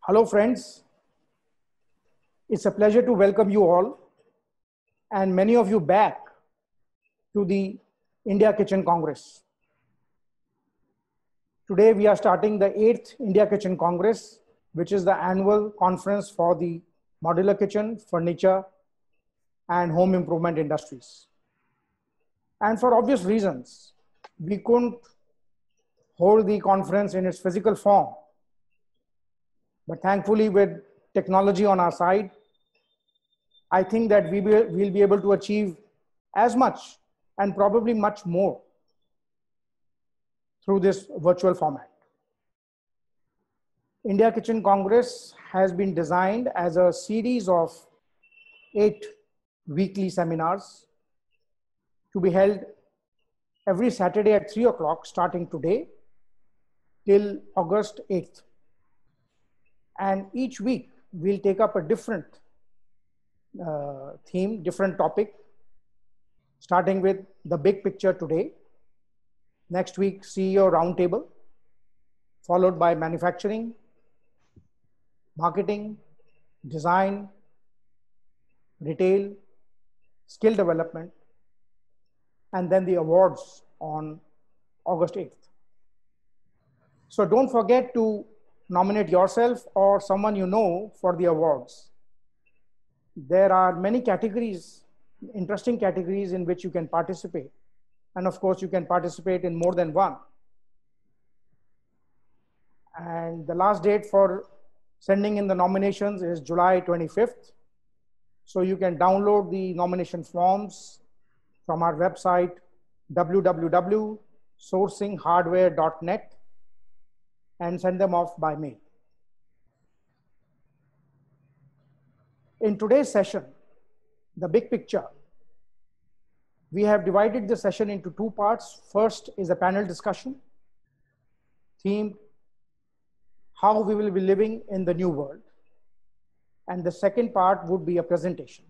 Hello friends, it's a pleasure to welcome you all and many of you back to the India Kitchen Congress. Today we are starting the 8th India Kitchen Congress, which is the annual conference for the modular kitchen, furniture and home improvement industries. And for obvious reasons, we couldn't hold the conference in its physical form. But thankfully, with technology on our side, I think that we'll be able to achieve as much and probably much more through this virtual format. India Kitchen Congress has been designed as a series of 8 weekly seminars to be held every Saturday at 3 o'clock starting today till August 8th. And each week we'll take up a different theme, different topic, starting with the big picture today. Next week, CEO roundtable, followed by manufacturing, marketing, design, retail, skill development, and then the awards on August 8th. So don't forget to nominate yourself or someone you know for the awards. There are many categories, interesting categories in which you can participate. And of course, you can participate in more than one. And the last date for sending in the nominations is July 25th. So you can download the nomination forms from our website, www.sourcinghardware.net, and send them off by mail. In today's session, the big picture, we have divided the session into 2 parts. First is a panel discussion themed how we will be living in the new world. And the second part would be a presentation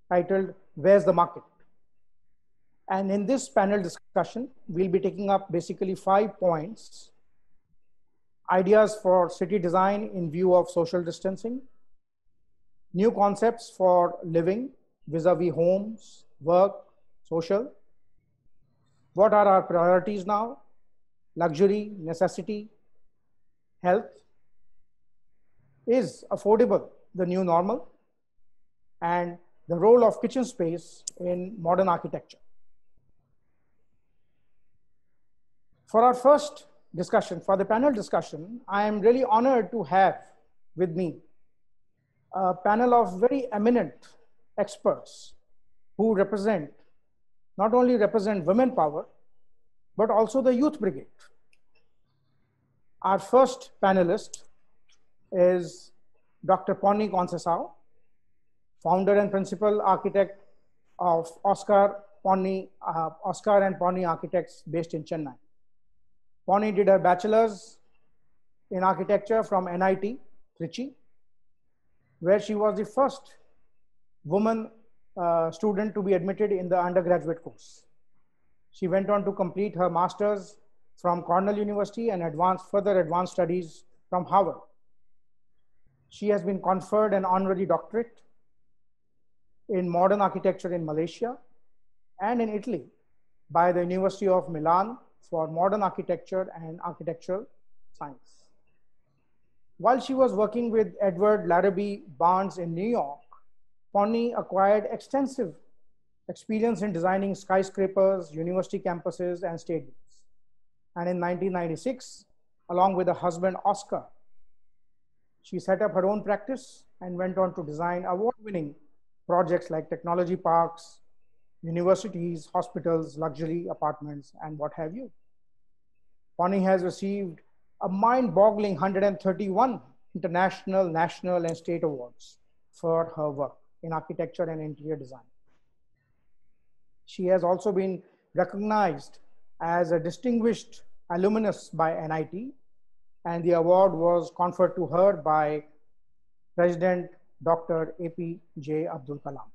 titled, Where's the Market? And in this panel discussion, we'll be taking up basically 5 points: ideas for city design in view of social distancing, new concepts for living vis-a-vis homes, work, social. What are our priorities now? Luxury, necessity, health. Is affordable the new normal? And the role of kitchen space in modern architecture. For our first discussion, for the panel discussion, I am really honored to have with me a panel of very eminent experts who not only represent women power, but also the youth brigade. Our first panelist is Dr. Ponni Conceição, founder and principal architect of Oscar and Ponni Architects based in Chennai. Ponni did her bachelor's in architecture from NIT, Trichy, where she was the first woman student to be admitted in the undergraduate course. She went on to complete her master's from Cornell University and further advanced studies from Harvard. She has been conferred an honorary doctorate in modern architecture in Malaysia and in Italy by the University of Milan for modern architecture and architectural science. While she was working with Edward Larrabee Barnes in New York, Ponni acquired extensive experience in designing skyscrapers, university campuses, and stadiums. And in 1996, along with her husband, Oscar, she set up her own practice and went on to design award-winning projects like technology parks, universities, hospitals, luxury apartments, and what have you. Ponni has received a mind-boggling 131 international, national, and state awards for her work in architecture and interior design. She has also been recognized as a distinguished alumnus by NIT, and the award was conferred to her by President Dr. APJ Abdul Kalam.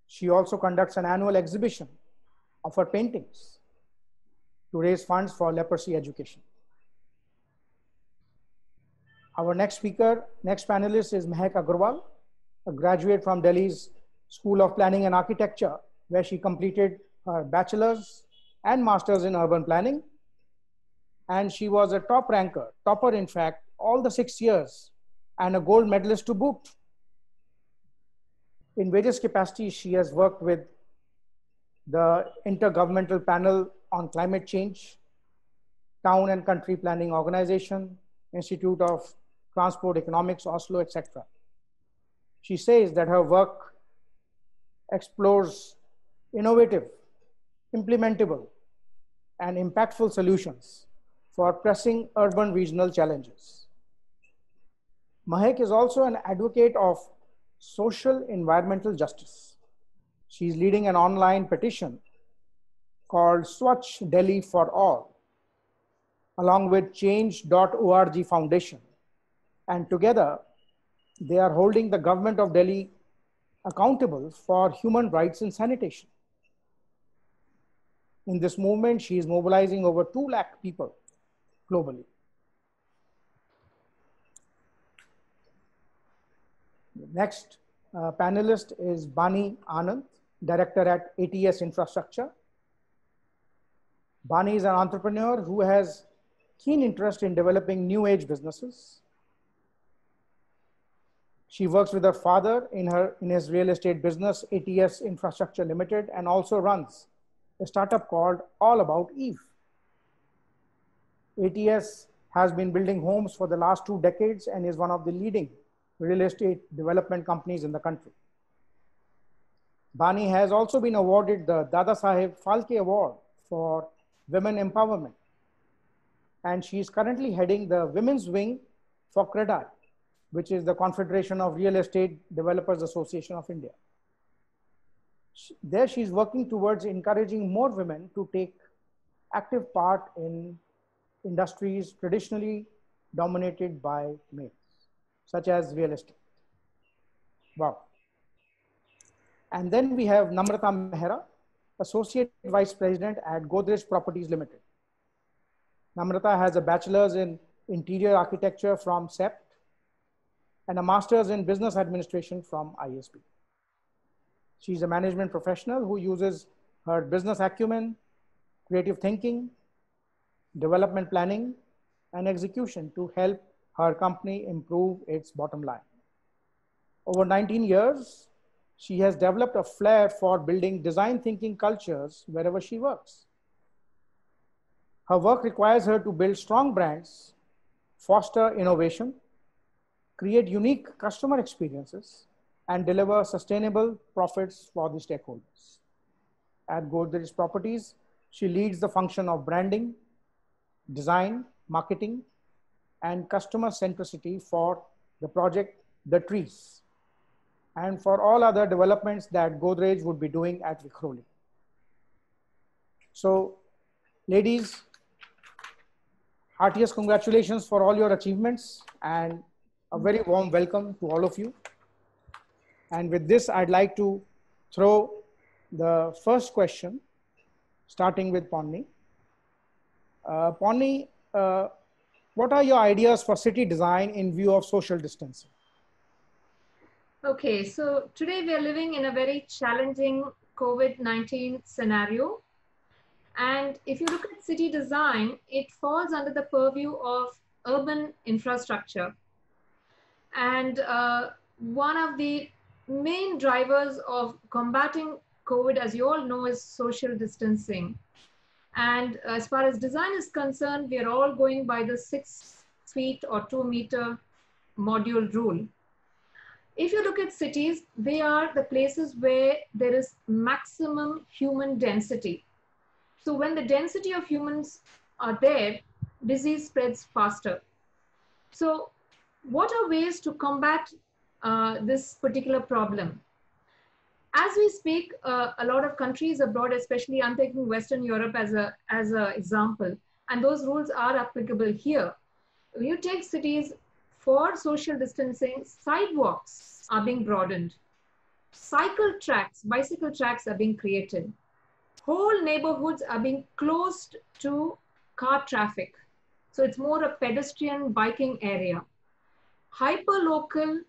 She also conducts an annual exhibition of her paintings to raise funds for leprosy education. Our next speaker, next panelist is Mehak Agarwal, a graduate from Delhi's School of Planning and Architecture, where she completed her bachelor's and master's in urban planning. And she was a topper in fact, all the 6 years, and a gold medalist to boot. In various capacities, she has worked with the Intergovernmental Panel on Climate Change, Town and Country Planning Organization, Institute of Transport Economics, Oslo, etc. She says that her work explores innovative, implementable, and impactful solutions for pressing urban regional challenges. Mehak is also an advocate of social environmental justice. She's leading an online petition called Swachh Delhi for All, along with Change.org Foundation. And together, they are holding the government of Delhi accountable for human rights in sanitation. In this movement, she is mobilizing over 2 lakh people globally. The next panelist is Bani Anand, director at ATS Infrastructure. Bani is an entrepreneur who has keen interest in developing new age businesses. She works with her father in his real estate business, ATS Infrastructure Limited, and also runs a startup called All About Eve. ATS has been building homes for the last 2 decades and is one of the leading real estate development companies in the country. Bani has also been awarded the Dada Saheb Phalke Award for Women Empowerment. And she is currently heading the Women's Wing for CREDAI, which is the Confederation of Real Estate Developers Association of India. There she's working towards encouraging more women to take active part in industries traditionally dominated by males, such as real estate. Wow. And then we have Namrata Mehra, Associate Vice President at Godrej Properties Limited. Namrata has a bachelor's in interior architecture from CEPT and a master's in business administration from ISB. She's a management professional who uses her business acumen, creative thinking, development planning, and execution to help her company improve its bottom line. Over 19 years, she has developed a flair for building design thinking cultures wherever she works. Her work requires her to build strong brands, foster innovation, create unique customer experiences, and deliver sustainable profits for the stakeholders. At Godrej Properties, she leads the function of branding, design, marketing, and customer centricity for the project The Trees, and for all other developments that Godrej would be doing at Vikhroli. So, ladies, heartiest congratulations for all your achievements and a very warm welcome to all of you. And with this, I'd like to throw the first question, starting with Ponni. Ponni, what are your ideas for city design in view of social distancing? Okay, so today we are living in a very challenging COVID-19 scenario. And if you look at city design, it falls under the purview of urban infrastructure. And one of the main drivers of combating COVID, as you all know, is social distancing. And as far as design is concerned, we are all going by the 6 feet or 2 meter module rule. If you look at cities, they are the places where there is maximum human density. So when the density of humans are there, disease spreads faster. So what are ways to combat this particular problem? As we speak, a lot of countries abroad, especially I'm taking Western Europe as an example, and those rules are applicable here. When you take cities, for social distancing, sidewalks are being broadened. Cycle tracks, bicycle tracks are being created. Whole neighborhoods are being closed to car traffic. So it's more a pedestrian biking area. hyper-local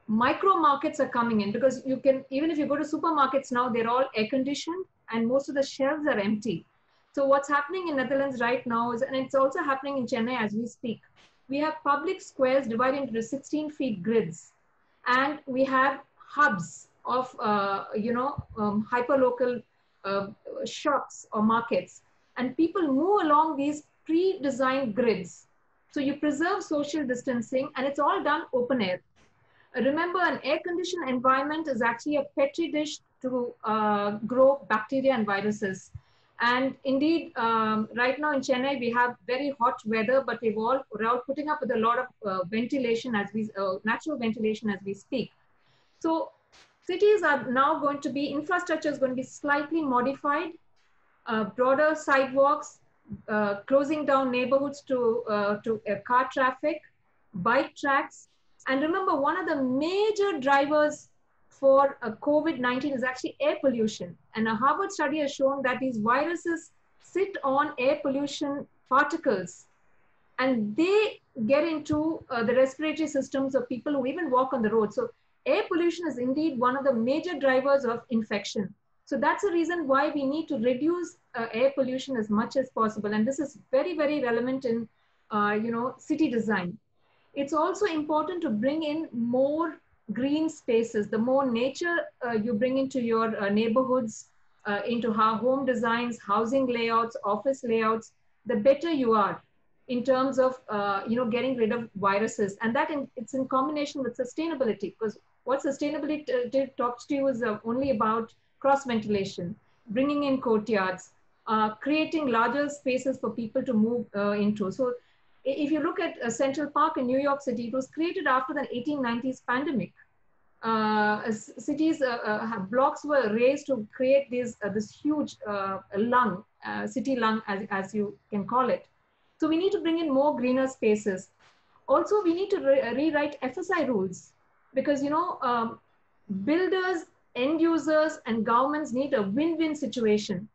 micro markets are coming in, because you can, even if you go to supermarkets now, they're all air conditioned and most of the shelves are empty. So what's happening in Netherlands right now is, and it's also happening in Chennai as we speak, we have public squares divided into 16 feet grids, and we have hubs of hyper-local shops or markets, and people move along these pre-designed grids. So you preserve social distancing, and it's all done open air. Remember, an air-conditioned environment is actually a petri dish to grow bacteria and viruses. And indeed, right now in Chennai, we have very hot weather, but we're all putting up with a lot of ventilation as we, natural ventilation as we speak. So cities are now going to be, infrastructure is going to be slightly modified, broader sidewalks, closing down neighborhoods to car traffic, bike tracks. And remember, one of the major drivers for COVID-19 is actually air pollution. And a Harvard study has shown that these viruses sit on air pollution particles, and they get into the respiratory systems of people who even walk on the road. So air pollution is indeed one of the major drivers of infection. So that's the reason why we need to reduce air pollution as much as possible. And this is very, very relevant in city design. It's also important to bring in more green spaces. The more nature you bring into your neighborhoods, into our home designs, housing layouts, office layouts, the better you are in terms of getting rid of viruses. And that it's in combination with sustainability, because what sustainability talks to you is only about cross ventilation, bringing in courtyards, creating larger spaces for people to move into. So if you look at Central Park in New York City, it was created after the 1890s pandemic. Cities, blocks were raised to create this huge lung, city lung, as you can call it. So we need to bring in more greener spaces. Also, we need to rewrite FSI rules, because builders, end users, and governments need a win-win situation.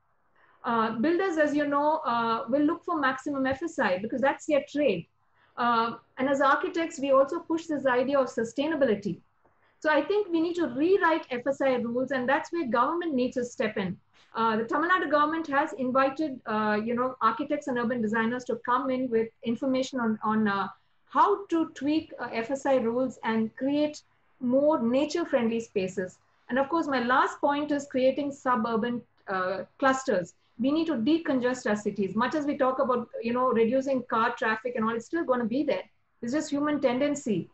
Builders, as you know, will look for maximum FSI because that's their trade. And as architects, we also push this idea of sustainability. So I think we need to rewrite FSI rules, and that's where government needs to step in. The Tamil Nadu government has invited, architects and urban designers to come in with information on how to tweak FSI rules and create more nature-friendly spaces. And of course, my last point is creating suburban clusters. We need to decongest our cities. Much as we talk about, reducing car traffic and all, it's still going to be there. It's just human tendency.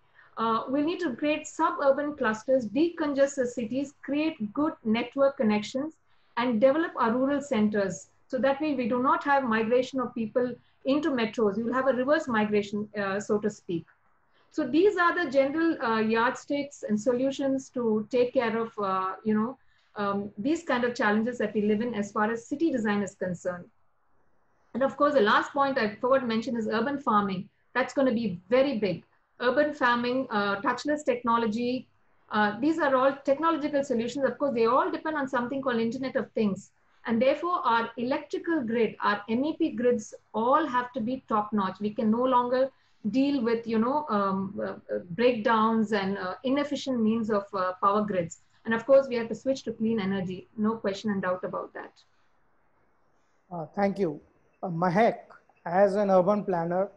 We need to create suburban clusters, decongest the cities, create good network connections, and develop our rural centers. So that way we do not have migration of people into metros. You'll have a reverse migration, so to speak. So these are the general yardsticks and solutions to take care of, these kind of challenges that we live in as far as city design is concerned. And of course, the last point I forgot to mention is urban farming. That's going to be very big. Urban farming, touchless technology, these are all technological solutions. Of course, they all depend on something called Internet of Things. And therefore, our electrical grid, our MEP grids all have to be top notch. We can no longer deal with, breakdowns and inefficient means of power grids. And of course, we have to switch to clean energy. No question and doubt about that. Thank you. Mahek, as an urban planner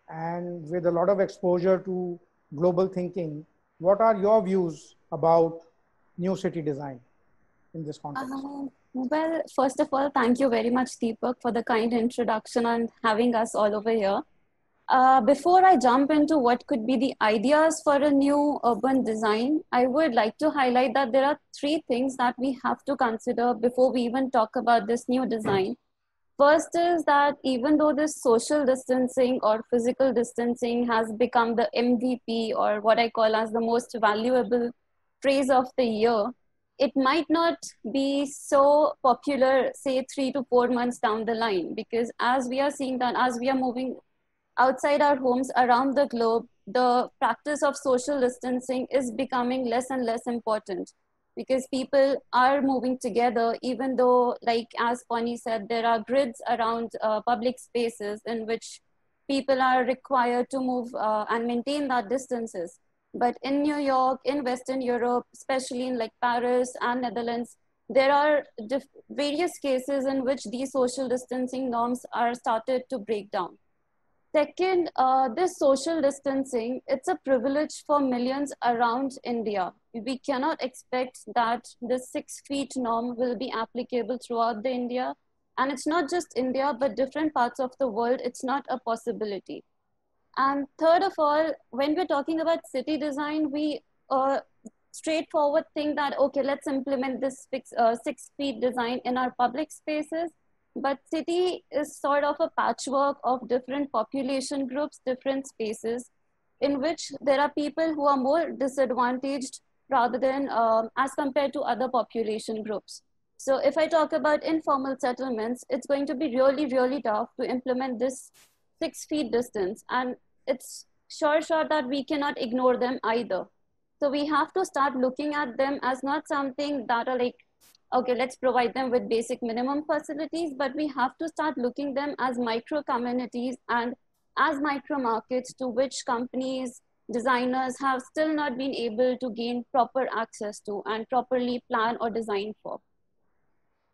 and with a lot of exposure to global thinking, what are your views about new city design in this context? Well, first of all, thank you very much, Deepak, for the kind introduction and having us all over here. Before I jump into what could be the ideas for a new urban design, I would like to highlight that there are 3 things that we have to consider before we even talk about this new design. First is that even though this social distancing or physical distancing has become the MVP, or what I call as the most valuable phrase of the year, it might not be so popular, say 3 to 4 months down the line, because as we are seeing that as we are moving outside our homes around the globe, the practice of social distancing is becoming less and less important, because people are moving together, even though, like as Ponni said, there are grids around public spaces in which people are required to move and maintain that distances. But in New York, in Western Europe, especially in like Paris and Netherlands, there are various cases in which these social distancing norms are started to break down. Second, this social distancing, it's a privilege for millions around India. We cannot expect that the 6 feet norm will be applicable throughout the India. And it's not just India, but different parts of the world, it's not a possibility. And third of all, when we're talking about city design, we straightforward think that, okay, let's implement this 6 feet design in our public spaces. But city is sort of a patchwork of different population groups, different spaces, in which there are people who are more disadvantaged rather than as compared to other population groups. So if I talk about informal settlements, it's going to be really, really tough to implement this 6 feet distance. And it's sure that we cannot ignore them either. So we have to start looking at them as not something that are like, okay, let's provide them with basic minimum facilities, but we have to start looking them as micro communities and as micro markets to which companies, designers have still not been able to gain proper access to and properly plan or design for.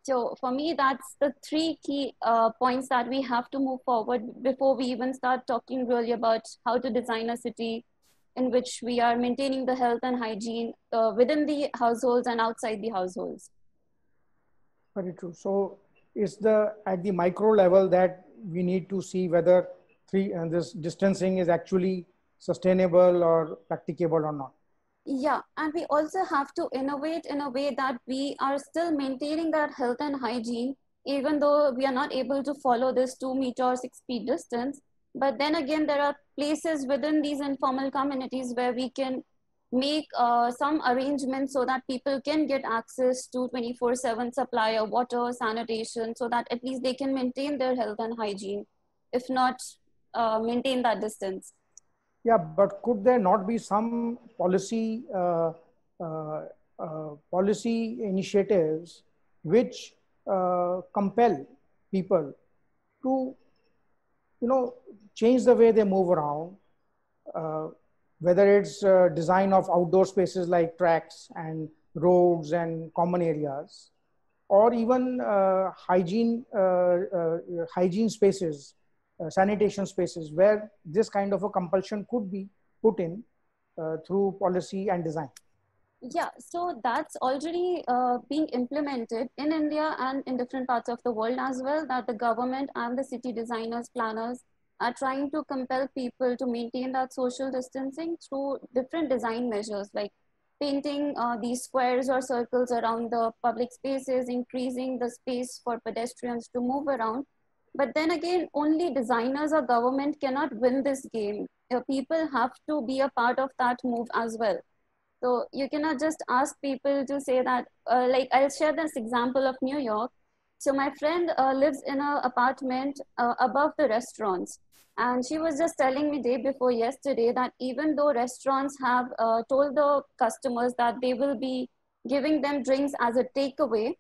So for me, that's the 3 key points that we have to move forward before we even start talking really about how to design a city in which we are maintaining the health and hygiene within the households and outside the households. Very true. So it's at the micro level that we need to see whether this distancing is actually sustainable or practicable or not. Yeah, and we also have to innovate in a way that we are still maintaining that health and hygiene, even though we are not able to follow this 2 meter or 6 feet distance. But then again, there are places within these informal communities where we can make some arrangements so that people can get access to 24/7 supply of water, sanitation, so that at least they can maintain their health and hygiene, if not maintain that distance. Yeah, but could there not be some policy initiatives which compel people to, change the way they move around, whether it's design of outdoor spaces like tracks and roads and common areas, or even hygiene spaces, sanitation spaces, where this kind of a compulsion could be put in through policy and design. Yeah, so that's already being implemented in India and in different parts of the world as well, that the government and the city designers, planners are trying to compel people to maintain that social distancing through different design measures, like painting these squares or circles around the public spaces, increasing the space for pedestrians to move around. But then again, only designers or government cannot win this game. People have to be a part of that move as well. So you cannot just ask people to say that, like I'll share this example of New York. So my friend lives in an apartment above the restaurants. And she was just telling me day before yesterday that even though restaurants have told the customers that they will be giving them drinks as a takeaway,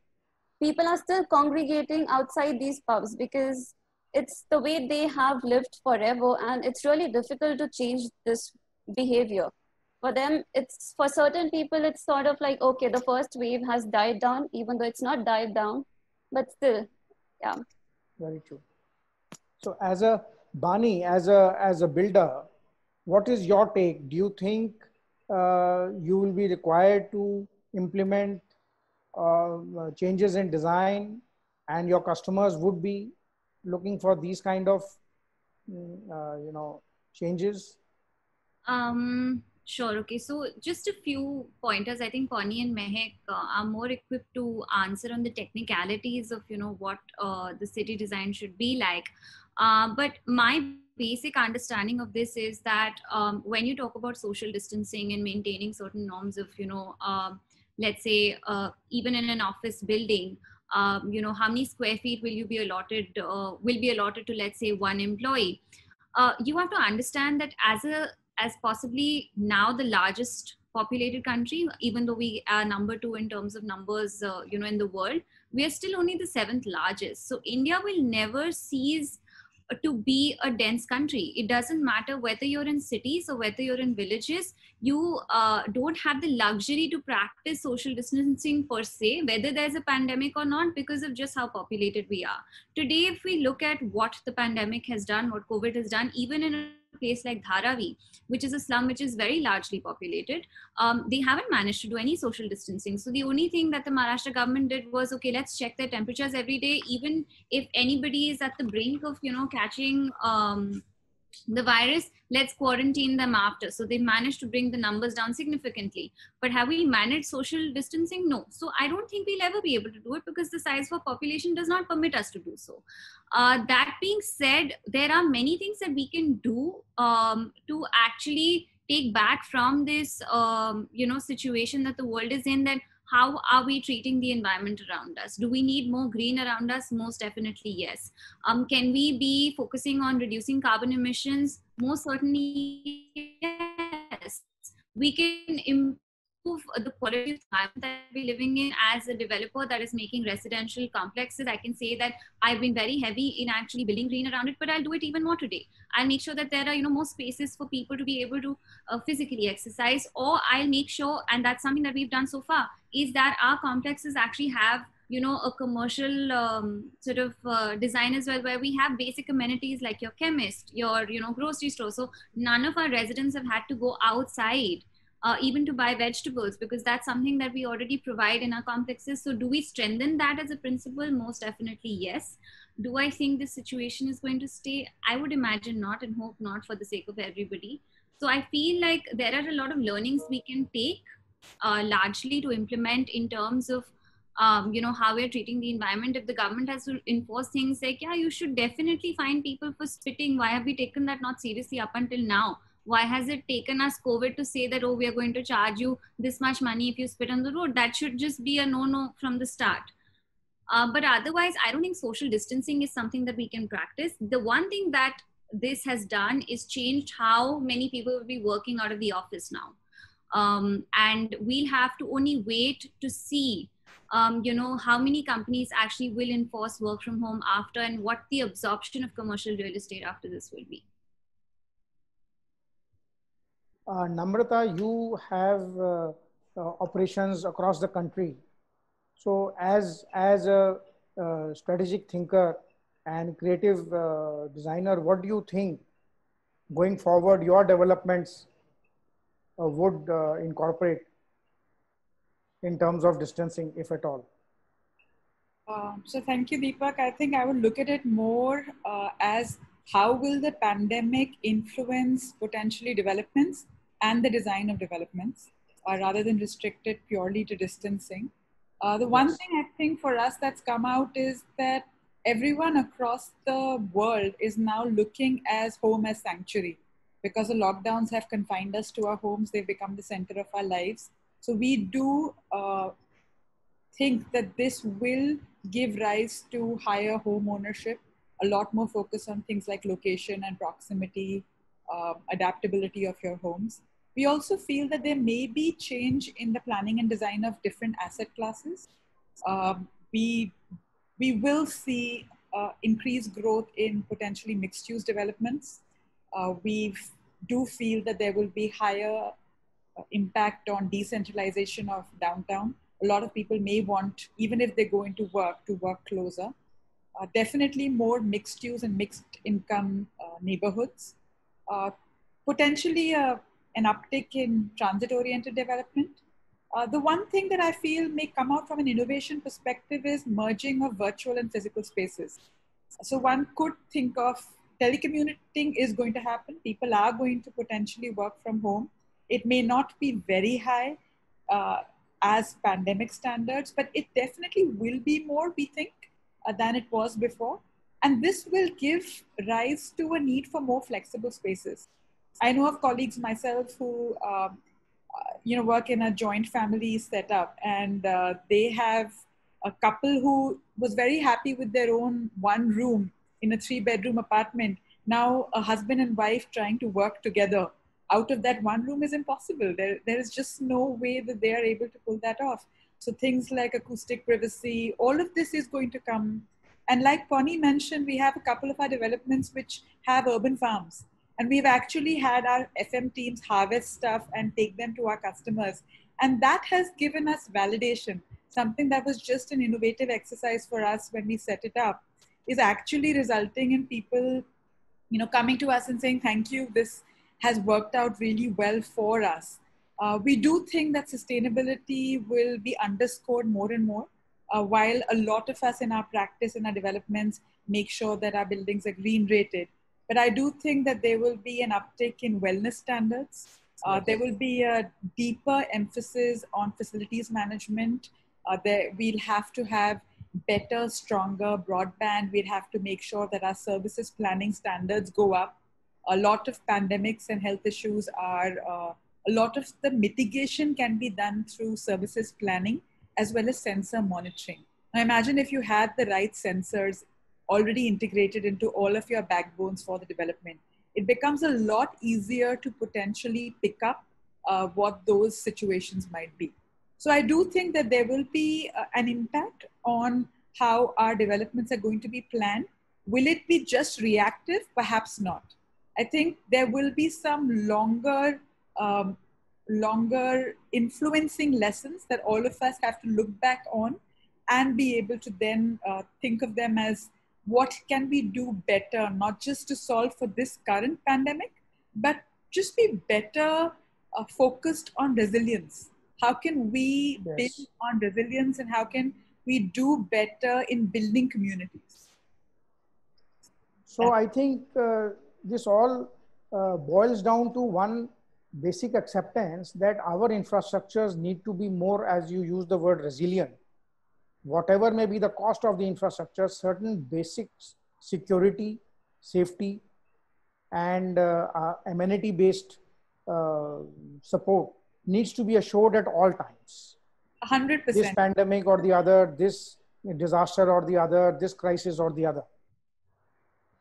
people are still congregating outside these pubs because it's the way they have lived forever, and it's really difficult to change this behavior. For them, for certain people, it's sort of like, okay, the first wave has died down, even though it's not died down, but still, yeah. Very true. So as a Bani, as a builder, what is your take? Do you think you will be required to implement changes in design, and your customers would be looking for these kind of changes? Sure. Okay. So just a few pointers. I think Connie and Mehek are more equipped to answer on the technicalities of, what the city design should be like. But my basic understanding of this is that when you talk about social distancing and maintaining certain norms of, let's say, even in an office building, how many square feet will be allotted to, let's say, one employee. You have to understand that as possibly now the largest populated country, even though we are number 2 in terms of numbers, in the world, we are still only the 7th largest. So India will never cease to be a dense country. It doesn't matter whether you're in cities or whether you're in villages. You don't have the luxury to practice social distancing per se, whether there's a pandemic or not, because of just how populated we are. Today, if we look at what the pandemic has done, what COVID has done, even in a place like Dharavi, which is a slum which is very largely populated, they haven't managed to do any social distancing. So the only thing that the Maharashtra government did was, okay, let's check their temperatures every day. Even if anybody is at the brink of, catching the virus, let's quarantine them after. So they managed to bring the numbers down significantly. But have we managed social distancing? No. So I don't think we'll ever be able to do it because the size of our population does not permit us to do so. That being said, there are many things that we can do to actually take back from this, situation that the world is in, that how are we treating the environment around us? Do we need more green around us? Most definitely, yes. Can we be focusing on reducing carbon emissions? Most certainly, yes. We can improve the quality of environment that we're living in. As a developer that is making residential complexes, I can say that I've been very heavy in actually building green around it, but I'll do it even more today. I'll make sure that there are, more spaces for people to be able to physically exercise, or I'll make sure, and that's something that we've done so far, is that our complexes actually have a commercial sort of design as well, where we have basic amenities like your chemist, your grocery store. So none of our residents have had to go outside even to buy vegetables, because that's something that we already provide in our complexes. So do we strengthen that as a principle? Most definitely, yes. Do I think the situation is going to stay? I would imagine not, and hope not, for the sake of everybody. So I feel like there are a lot of learnings we can take largely to implement in terms of how we're treating the environment. If the government has to enforce things like, yeah, you should definitely fine people for spitting, why have we taken that not seriously up until now? Why has it taken us COVID to say that, oh, we are going to charge you this much money if you spit on the road? That should just be a no from the start. But otherwise, I don't think social distancing is something that we can practice. The one thing that this has done is changed how many people will be working out of the office now. And we'll have to only wait to see how many companies actually will enforce work from home after, and what the absorption of commercial real estate after this will be. Namrata, you have operations across the country. So as a strategic thinker and creative designer, what do you think going forward your developments would incorporate in terms of distancing, if at all? So thank you, Deepak. I think I would look at it more as how will the pandemic influence potentially developments and the design of developments, rather than restrict it purely to distancing. The one thing I think for us that's come out is that everyone across the world is now looking as home as sanctuary. Because the lockdowns have confined us to our homes, they've become the center of our lives. So we do think that this will give rise to higher home ownership, a lot more focus on things like location and proximity, adaptability of your homes. We also feel that there may be change in the planning and design of different asset classes. We will see increased growth in potentially mixed use developments. We do feel that there will be higher impact on decentralization of downtown. A lot of people may want, even if they go into work, to work closer. Definitely more mixed use and mixed income neighborhoods. Potentially an uptick in transit-oriented development. The one thing that I feel may come out from an innovation perspective is merging of virtual and physical spaces. So one could think of telecommuting is going to happen. People are going to potentially work from home. It may not be very high as pandemic standards, but it definitely will be more, we think, than it was before. And this will give rise to a need for more flexible spaces. I know of colleagues myself who work in a joint family setup, and they have a couple who was very happy with their own one room in a 3-bedroom apartment. Now a husband and wife trying to work together out of that one room is impossible. There is just no way that they are able to pull that off. So things like acoustic privacy, all of this is going to come And like Ponni mentioned, we have a couple of our developments which have urban farms. And we've actually had our FM teams harvest stuff and take them to our customers. And that has given us validation. Something that was just an innovative exercise for us when we set it up is actually resulting in people, coming to us and saying, thank you, this has worked out really well for us. We do think that sustainability will be underscored more and more, while a lot of us in our practice and our developments make sure that our buildings are green rated. But I do think that there will be an uptick in wellness standards. There will be a deeper emphasis on facilities management. We'll have to have better, stronger broadband. We'll have to make sure that our services planning standards go up. A lot of pandemics and health issues are, a lot of the mitigation can be done through services planning as well as sensor monitoring. Now imagine if you had the right sensors already integrated into all of your backbones for the development. It becomes a lot easier to potentially pick up what those situations might be. So I do think that there will be an impact on how our developments are going to be planned. Will it be just reactive? Perhaps not. I think there will be some longer influencing lessons that all of us have to look back on and be able to then think of them as what can we do better, not just to solve for this current pandemic, but just be better focused on resilience. How can we build on resilience, and how can we do better in building communities? So I think this all boils down to one basic acceptance that our infrastructures need to be more, as you use the word, resilient. Whatever may be the cost of the infrastructure, certain basics, security, safety, and amenity-based support needs to be assured at all times. 100%. This pandemic or the other, this disaster or the other, this crisis or the other.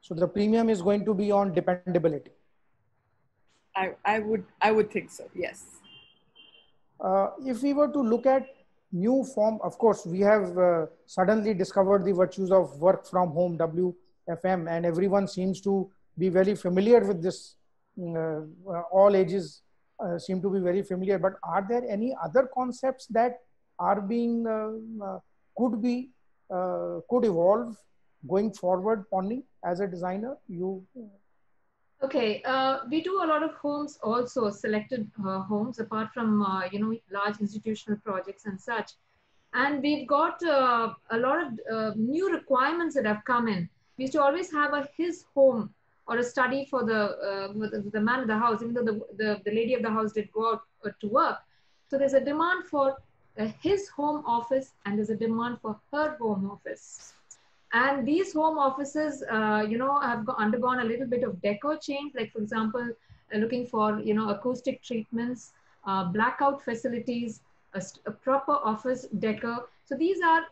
So the premium is going to be on dependability. I would think so, yes. If we were to look at new form, of course, we have suddenly discovered the virtues of work from home, WFM, and everyone seems to be very familiar with this. All ages seem to be very familiar, but are there any other concepts that are being, could evolve going forward, Ponni, as a designer? Okay, we do a lot of homes also, selected homes, apart from, large institutional projects and such. And we've got a lot of new requirements that have come in. We used to always have his home or a study for the man of the house, even though the lady of the house did go out to work. So there's a demand for his home office, and there's a demand for her home office. And these home offices, have undergone a little bit of decor change. Like, for example, looking for, acoustic treatments, blackout facilities, a proper office decor. So these are,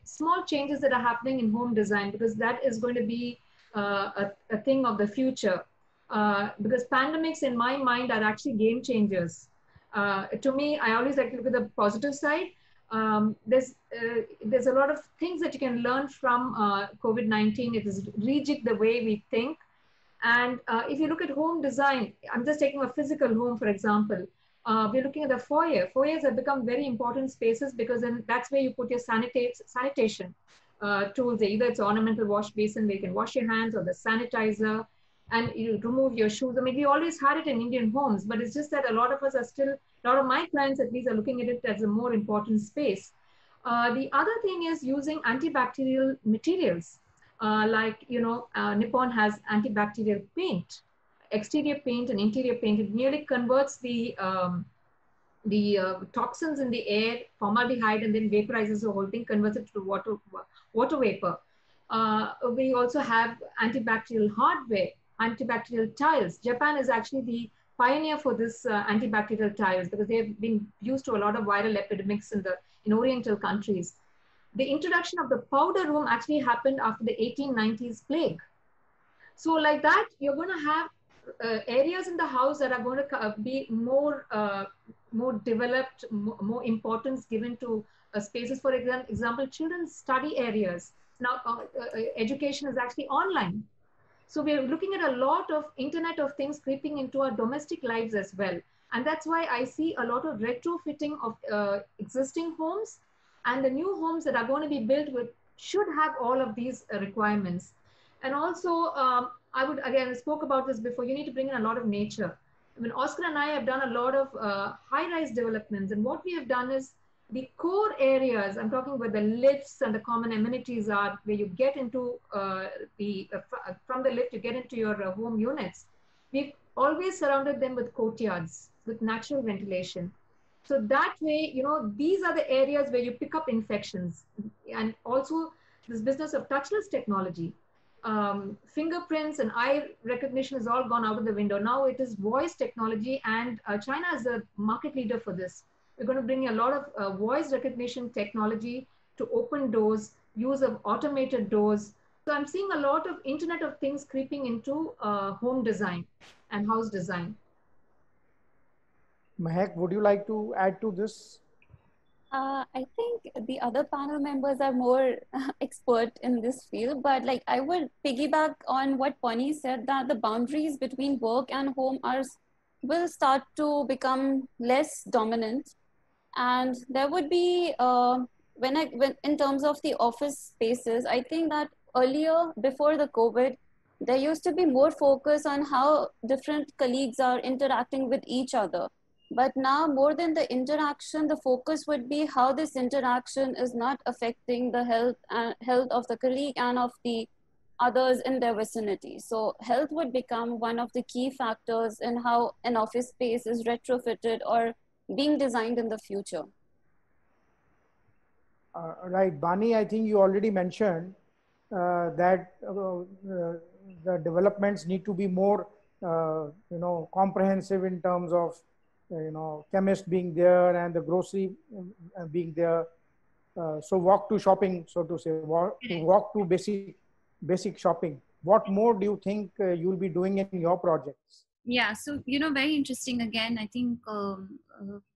small changes that are happening in home design, because that is going to be a thing of the future. Because pandemics, in my mind, are actually game changers. To me, I always like to look at the positive side. There's a lot of things that you can learn from COVID-19. It has rejigged the way we think. And if you look at home design, I'm just taking a physical home, for example. We're looking at the foyer. Foyers have become very important spaces, because then that's where you put your sanitation tools. Either it's ornamental wash basin where you can wash your hands, or the sanitizer, and you remove your shoes. I mean, we always had it in Indian homes, but it's just that a lot of us are still, a lot of my clients at least, are looking at it as a more important space. The other thing is using antibacterial materials. Nippon has antibacterial paint, exterior paint and interior paint. It nearly converts the toxins in the air, formaldehyde, and then vaporizes the whole thing, converts it to water vapor. We also have antibacterial hardware, antibacterial tiles. Japan is actually the pioneer for this antibacterial tiles, because they've been used to a lot of viral epidemics in Oriental countries. The introduction of the powder room actually happened after the 1890s plague. So like that, you're going to have areas in the house that are going to be more developed, more importance given to spaces. For example, children's study areas. now education is actually online. So we're looking at a lot of Internet of Things creeping into our domestic lives as well. And that's why I see a lot of retrofitting of existing homes, and the new homes that are going to be built with should have all of these requirements. And also, I would, again, I spoke about this before, you need to bring in a lot of nature. I mean, Oscar and I have done a lot of high-rise developments, and what we have done is the core areas, I'm talking where the lifts and the common amenities are, where you get into from the lift, you get into your home units. We've always surrounded them with courtyards, with natural ventilation. So that way, you know, these are the areas where you pick up infections. And also this business of touchless technology. Fingerprints and eye recognition has all gone out of the window. Now it is voice technology, and China is a market leader for this. We're going to bring a lot of voice recognition technology to open doors, use of automated doors. So I'm seeing a lot of Internet of Things creeping into home design and house design. Mehak, would you like to add to this? I think the other panel members are more expert in this field, but like I would piggyback on what Ponni said, that the boundaries between work and home will start to become less dominant. And there would be, when in terms of the office spaces, I think that earlier, before the COVID, there used to be more focus on how different colleagues are interacting with each other. But now, more than the interaction, the focus would be how this interaction is not affecting the health of the colleague and of the others in their vicinity. So health would become one of the key factors in how an office space is retrofitted or being designed in the future. Right, Bani, I think you already mentioned that the developments need to be more, comprehensive in terms of, chemist being there and the grocery being there. So walk to shopping, so to say, walk to basic shopping. What more do you think you'll be doing in your projects? Yeah, so, very interesting. Again, I think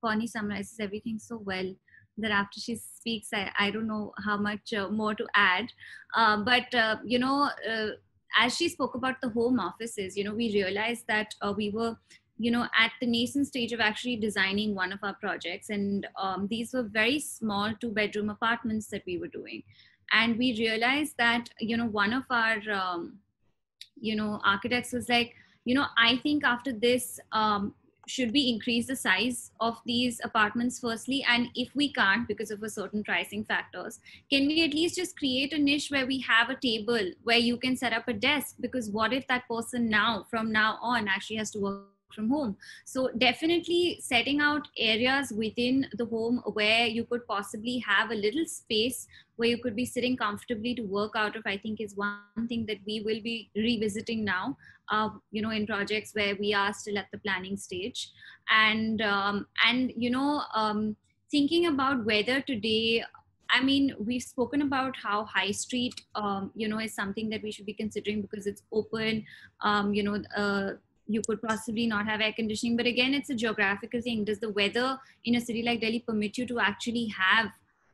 Ponni summarizes everything so well that after she speaks, I don't know how much more to add. But as she spoke about the home offices, we realized that we were, at the nascent stage of actually designing one of our projects. And these were very small 2-bedroom apartments that we were doing. And we realized that, one of our, architects was like, I think after this, should we increase the size of these apartments firstly? And if we can't, because of a certain pricing factors, can we at least just create a niche where we have a table where you can set up a desk? Because what if that person from now on actually has to work from home? So definitely setting out areas within the home where you could possibly have a little space where you could be sitting comfortably to work out of, I think is one thing that we will be revisiting now, in projects where we are still at the planning stage. And thinking about whether today, I mean, we've spoken about how high street, is something that we should be considering because it's open, you could possibly not have air conditioning, but again, it's a geographical thing. Does the weather in a city like Delhi permit you to actually have,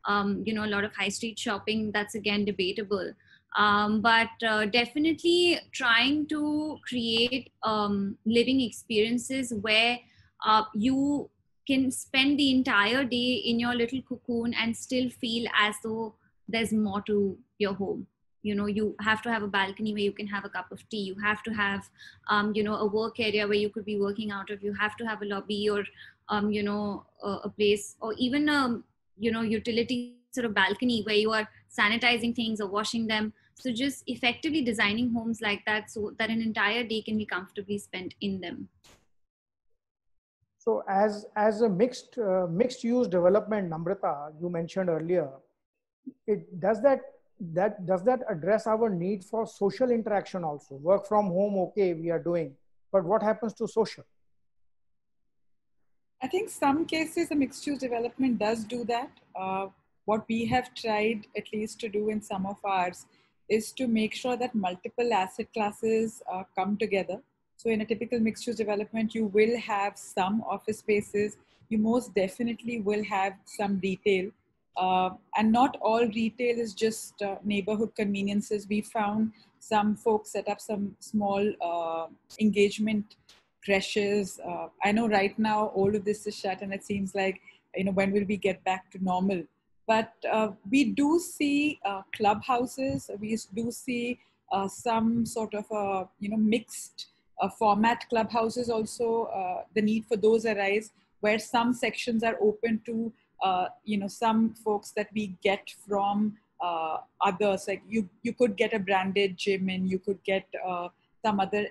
a lot of high street shopping? That's again debatable. But definitely trying to create living experiences where you can spend the entire day in your little cocoon and still feel as though there's more to your home. You have to have a balcony where you can have a cup of tea. You have to have, a work area where you could be working out of. You have to have a lobby or, a place, or even, utility sort of balcony where you are sanitizing things or washing them. So just effectively designing homes like that so that an entire day can be comfortably spent in them. So as a mixed use development, Namrata, you mentioned earlier, does that address our need for social interaction also? Work from home, okay, we are doing, but what happens to social? I think some cases a mixed use development does do that. What we have tried at least to do in some of ours is to make sure that multiple asset classes come together. So in a typical mixed use development, you will have some office spaces. You most definitely will have some retail. And not all retail is just neighborhood conveniences. We found some folks set up some small engagement creches. I know right now all of this is shut and it seems like, when will we get back to normal? But we do see clubhouses. We do see some sort of, mixed format clubhouses also. The need for those arise where some sections are open to some folks that we get from others. Like you could get a branded gym in, you could get some other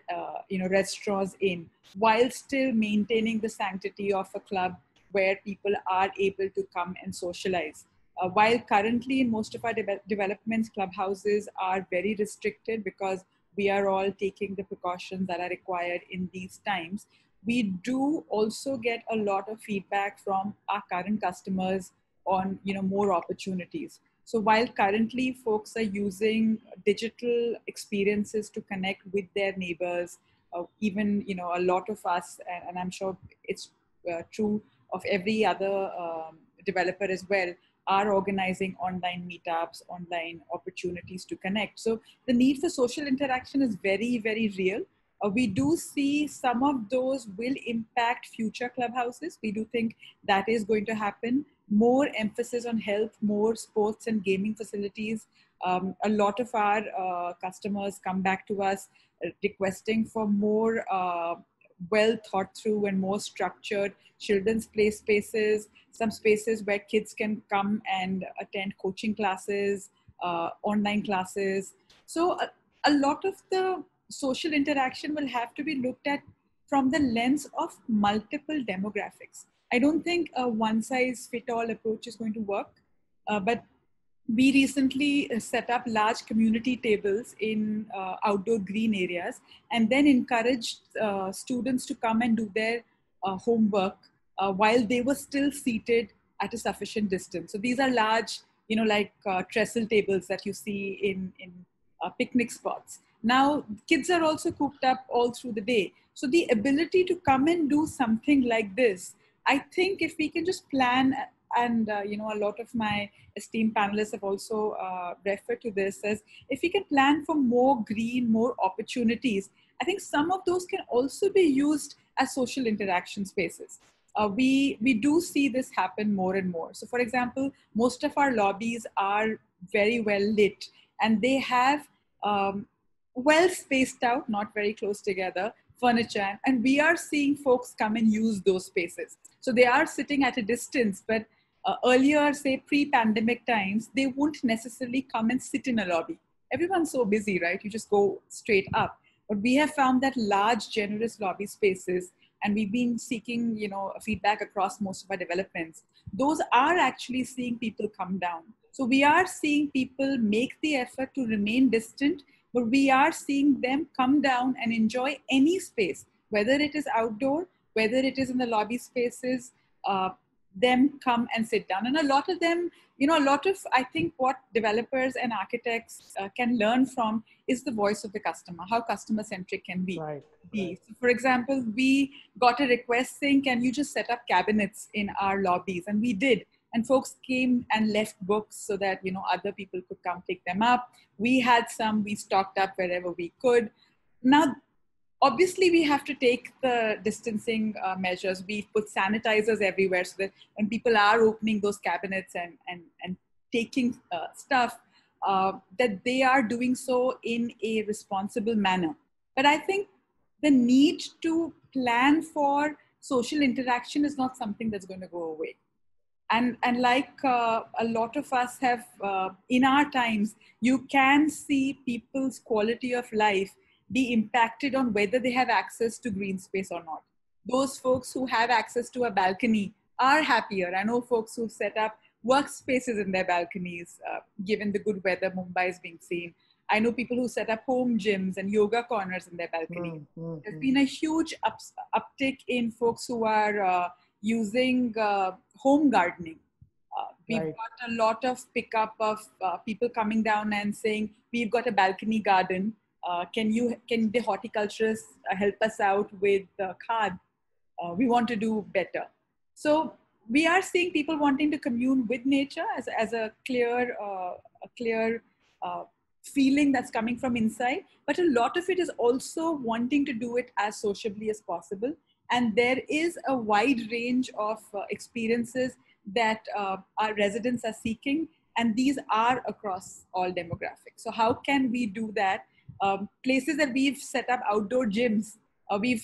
restaurants in, while still maintaining the sanctity of a club where people are able to come and socialize. While currently in most of our developments, clubhouses are very restricted because we are all taking the precautions that are required in these times, we do also get a lot of feedback from our current customers on more opportunities. So while currently folks are using digital experiences to connect with their neighbors, even a lot of us, and I'm sure it's true of every other developer as well, are organizing online meetups, online opportunities to connect. So the need for social interaction is very, very real. We do see some of those will impact future clubhouses. We do think that is going to happen. More emphasis on health, more sports and gaming facilities. A lot of our customers come back to us requesting for more well thought through and more structured children's play spaces, some spaces where kids can come and attend coaching classes, online classes. So a lot of the social interaction will have to be looked at from the lens of multiple demographics. I don't think a one-size-fit-all approach is going to work, but we recently set up large community tables in outdoor green areas and then encouraged students to come and do their homework while they were still seated at a sufficient distance. So these are large, like trestle tables that you see in picnic spots. Now, kids are also cooped up all through the day. So the ability to come and do something like this, I think if we can just plan, and a lot of my esteemed panelists have also referred to this as, if we can plan for more green, more opportunities, I think some of those can also be used as social interaction spaces. We do see this happen more and more. So for example, most of our lobbies are very well lit and they have well spaced out, not very close together, furniture. And we are seeing folks come and use those spaces. So they are sitting at a distance, but earlier, say pre-pandemic times, they wouldn't necessarily come and sit in a lobby. Everyone's so busy, right? You just go straight up. But we have found that large, generous lobby spaces, and we've been seeking, feedback across most of our developments. Those are actually seeing people come down. So we are seeing people make the effort to remain distant, but we are seeing them come down and enjoy any space, whether it is outdoor, whether it is in the lobby spaces, them come and sit down. And a lot of them, I think what developers and architects can learn from is the voice of the customer, how customer centric can we be. So for example, we got a request saying, can you just set up cabinets in our lobbies? And we did. And folks came and left books so that, other people could come pick them up. We had some, we stocked up wherever we could. Now, obviously, we have to take the distancing measures. We put sanitizers everywhere so that when people are opening those cabinets and taking stuff, that they are doing so in a responsible manner. But I think the need to plan for social interaction is not something that's going to go away. And like a lot of us have, in our times, you can see people's quality of life be impacted on whether they have access to green space or not. Those folks who have access to a balcony are happier. I know folks who've set up workspaces in their balconies, given the good weather Mumbai is being seen. I know people who set up home gyms and yoga corners in their balcony. There's been a huge uptick in folks who are using home gardening. We've got a lot of pickup of people coming down and saying, we've got a balcony garden. Can the horticulturists help us out with khad? We want to do better. So we are seeing people wanting to commune with nature as a clear feeling that's coming from inside, but a lot of it is also wanting to do it as sociably as possible. And there is a wide range of experiences that our residents are seeking, and these are across all demographics. So how can we do that? Places that we've set up outdoor gyms, we've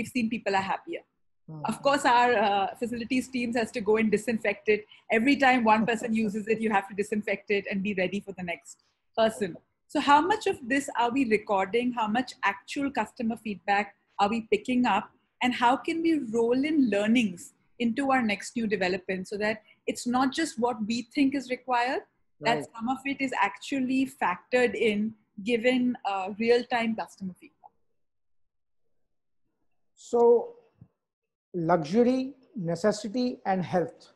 seen people are happier. Of course, our facilities teams has to go and disinfect it. Every time one person uses it, you have to disinfect it and be ready for the next person. So how much of this are we recording? How much actual customer feedback are we picking up? And how can we roll in learnings into our next new development so that it's not just what we think is required, that some of it is actually factored in given real-time customer feedback. So luxury, necessity, and health.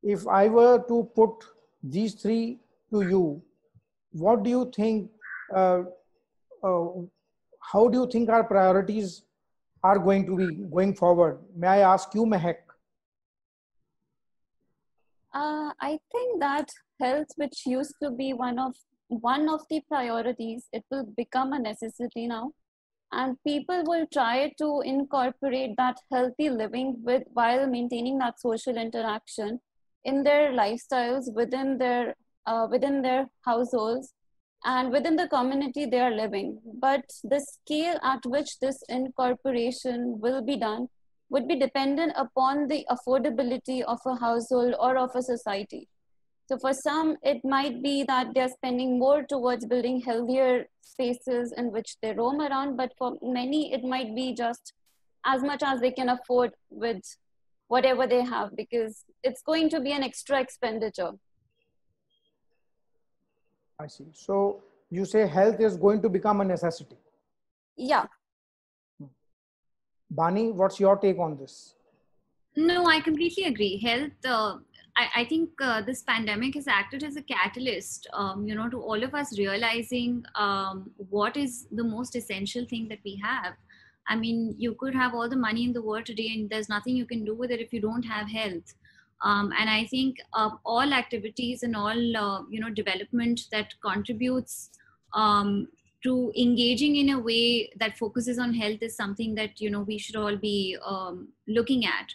If I were to put these three to you, what do you think, how do you think our priorities are going to be going forward? May I ask you, Mehak? I think that health, which used to be one of the priorities, it will become a necessity now. And people will try to incorporate that healthy living while maintaining that social interaction in their lifestyles, within their households and within the community they are living. But the scale at which this incorporation will be done would be dependent upon the affordability of a household or of a society. So for some, it might be that they're spending more towards building healthier spaces in which they roam around, but for many, it might be just as much as they can afford with whatever they have, because it's going to be an extra expenditure. I see. So you say health is going to become a necessity. Yeah. Bani, what's your take on this? No, I completely agree. Health, I think this pandemic has acted as a catalyst, to all of us realizing what is the most essential thing that we have. I mean, you could have all the money in the world today and there's nothing you can do with it if you don't have health. And I think all activities and all, development that contributes to engaging in a way that focuses on health is something that, we should all be looking at.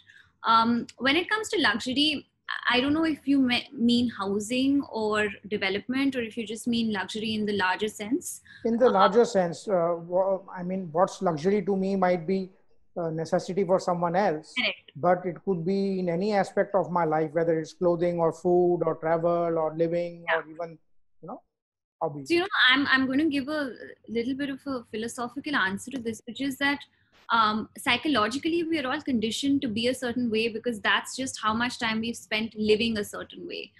When it comes to luxury, I don't know if you mean housing or development, or if you just mean luxury in the larger sense. In the larger sense, I mean, what's luxury to me might be a necessity for someone else. Correct. But it could be in any aspect of my life, whether it's clothing or food or travel or living or even, hobbies. So, I'm going to give a little bit of a philosophical answer to this, which is that psychologically, we are all conditioned to be a certain way because that's just how much time we've spent living a certain way.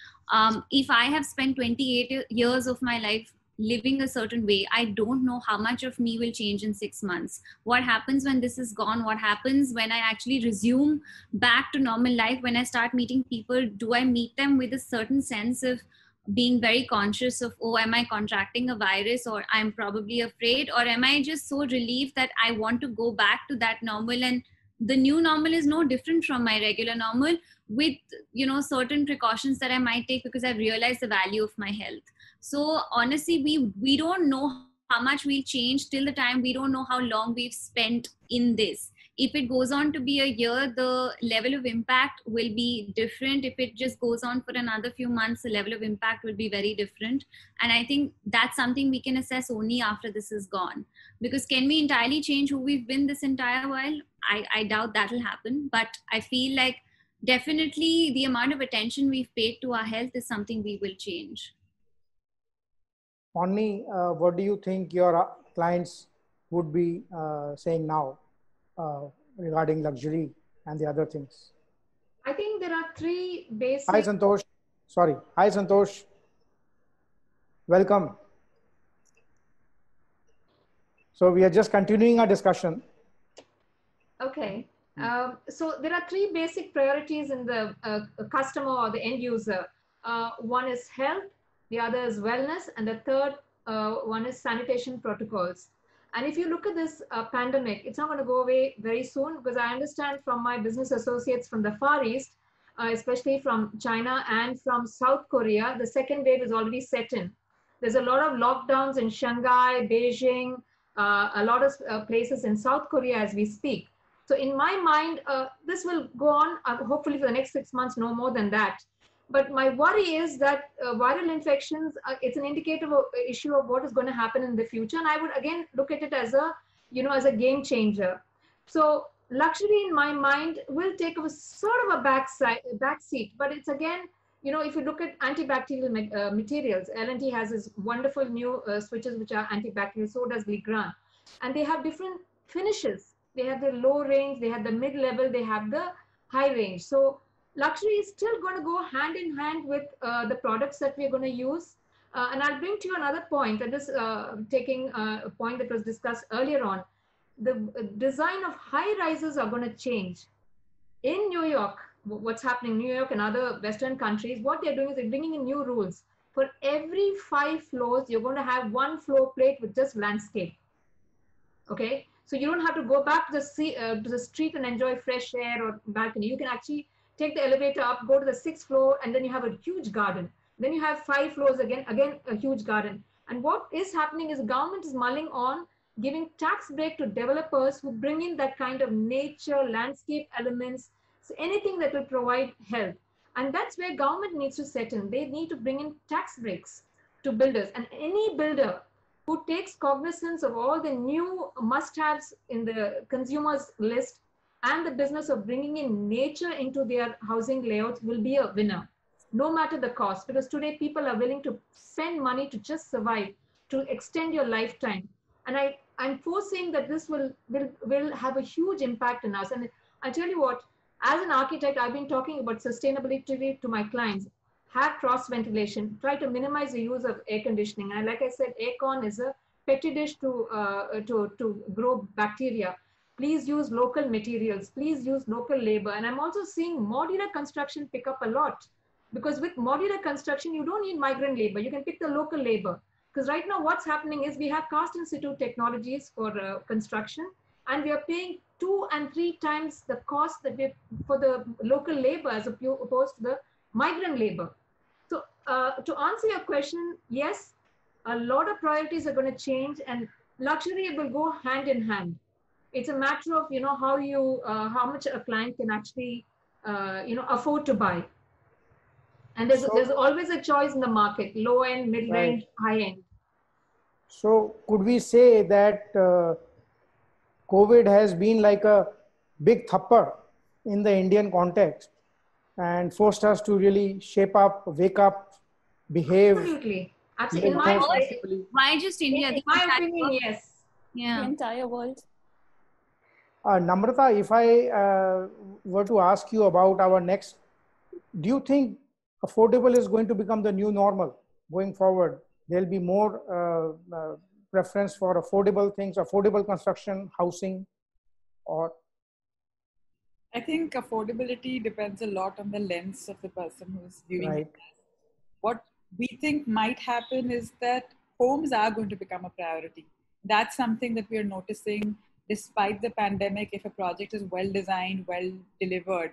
If I have spent 28 years of my life living a certain way, I don't know how much of me will change in 6 months. What happens when this is gone? What happens when I actually resume back to normal life? When I start meeting people, do I meet them with a certain sense of being very conscious of, oh, am I contracting a virus, or I'm probably afraid, or am I just so relieved that I want to go back to that normal, and the new normal is no different from my regular normal with, certain precautions that I might take because I've realized the value of my health. So honestly, we don't know how much we'll change till the time we don't know how long we've spent in this. If it goes on to be a year, the level of impact will be different. If it just goes on for another few months, the level of impact will be very different. And I think that's something we can assess only after this is gone. Because can we entirely change who we've been this entire while? I doubt that'll happen. But I feel like definitely the amount of attention we've paid to our health is something we will change. Ponni, what do you think your clients would be saying now regarding luxury and the other things? I think there are three basic... Hi, Santosh. Sorry. Hi, Santosh. Welcome. So we are just continuing our discussion. Okay. So there are three basic priorities in the customer or the end user. One is health, the other is wellness, and the third one is sanitation protocols. And if you look at this pandemic, it's not going to go away very soon, because I understand from my business associates from the Far East, especially from China and from South Korea, the second wave is already set in. There's a lot of lockdowns in Shanghai, Beijing, a lot of places in South Korea as we speak. So in my mind, this will go on, hopefully for the next 6 months, no more than that. But my worry is that viral infections, it's an indicative issue of what is going to happen in the future. And I would again look at it as a, as a game changer. So luxury in my mind will take a sort of a back seat, but it's again, if you look at antibacterial materials, L&T has this wonderful new switches which are antibacterial, so does Legrand. And they have different finishes. They have the low range, they have the mid-level, they have the high range. So luxury is still going to go hand in hand with the products that we're going to use. And I'll bring to you another point, and this taking a point that was discussed earlier on. The design of high rises are going to change. In New York, what's happening in New York and other Western countries, what they're doing is they're bringing in new rules. For every 5 floors, you're going to have 1 floor plate with just landscape. Okay, so you don't have to go back to the street and enjoy fresh air or balcony. You can actually take the elevator up, go to the 6th floor, and then you have a huge garden. Then you have 5 floors again a huge garden. And what is happening is the government is mulling on giving tax break to developers who bring in that kind of nature, landscape elements, so anything that will provide health. And that's where government needs to set in. They need to bring in tax breaks to builders. And any builder who takes cognizance of all the new must-haves in the consumer's list and the business of bringing in nature into their housing layouts will be a winner, no matter the cost. Because today people are willing to spend money to just survive, to extend your lifetime. And I'm foreseeing that this will have a huge impact on us. And I tell you what, as an architect, I've been talking about sustainability to my clients. Have cross ventilation, try to minimize the use of air conditioning. And like I said, aircon is a petri dish to grow bacteria. Please use local materials, please use local labor. And I'm also seeing modular construction pick up a lot, because with modular construction, you don't need migrant labor. You can pick the local labor. Because right now what's happening is we have cast in situ technologies for construction, and we are paying 2 and 3 times the cost that we for the local labor as opposed to the migrant labor. So to answer your question, yes, a lot of priorities are going to change, and luxury will go hand in hand. It's a matter of how much a client can actually afford to buy. And there's always a choice in the market: low end, mid range, high end. So could we say that COVID has been like a big thapper in the Indian context and forced us to really shape up, wake up, behave? Absolutely. Absolutely. Why just India? In my opinion, yes. Yeah. The entire world. Namrata, if I were to ask you about our next, do you think affordable is going to become the new normal going forward? There'll be more preference for affordable things, affordable construction, housing, or? I think affordability depends a lot on the lens of the person who's viewing it. What we think might happen is that homes are going to become a priority. That's something that we are noticing despite the pandemic. If a project is well designed, well delivered,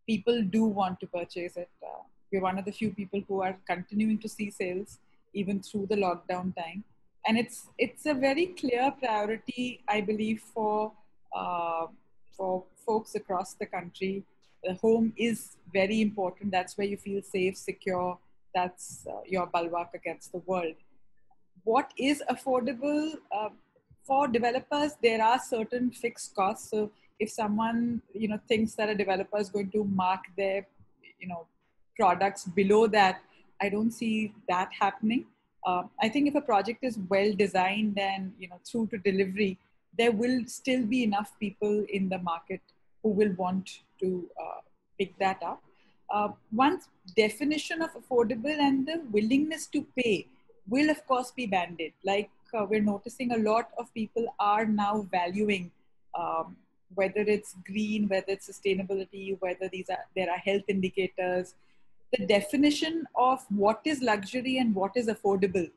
people do want to purchase it. We're one of the few people who are continuing to see sales even through the lockdown time. And it's a very clear priority, I believe, for folks across the country. The home is very important. That's where you feel safe, secure. That's your bulwark against the world. What is affordable? For developers, there are certain fixed costs. So if someone thinks that a developer is going to mark their products below that, I don't see that happening. I think if a project is well designed and through to delivery, there will still be enough people in the market who will want to pick that up. One definition of affordable and the willingness to pay will of course be banded. Like we're noticing a lot of people are now valuing whether it's green, whether it's sustainability, whether there are health indicators. The definition of what is luxury and what is affordable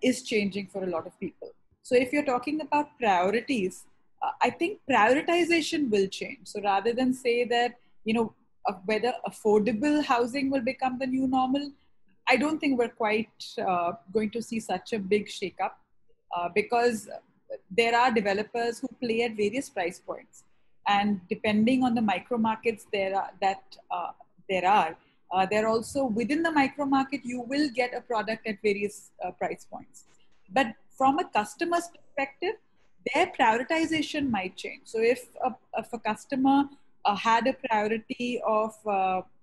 is changing for a lot of people. So if you're talking about priorities, I think prioritization will change. So rather than say that, whether affordable housing will become the new normal, I don't think we're quite going to see such a big shakeup because there are developers who play at various price points. And depending on the micro markets there are also within the micro market, you will get a product at various price points. But from a customer's perspective, their prioritization might change. So if a customer had a priority of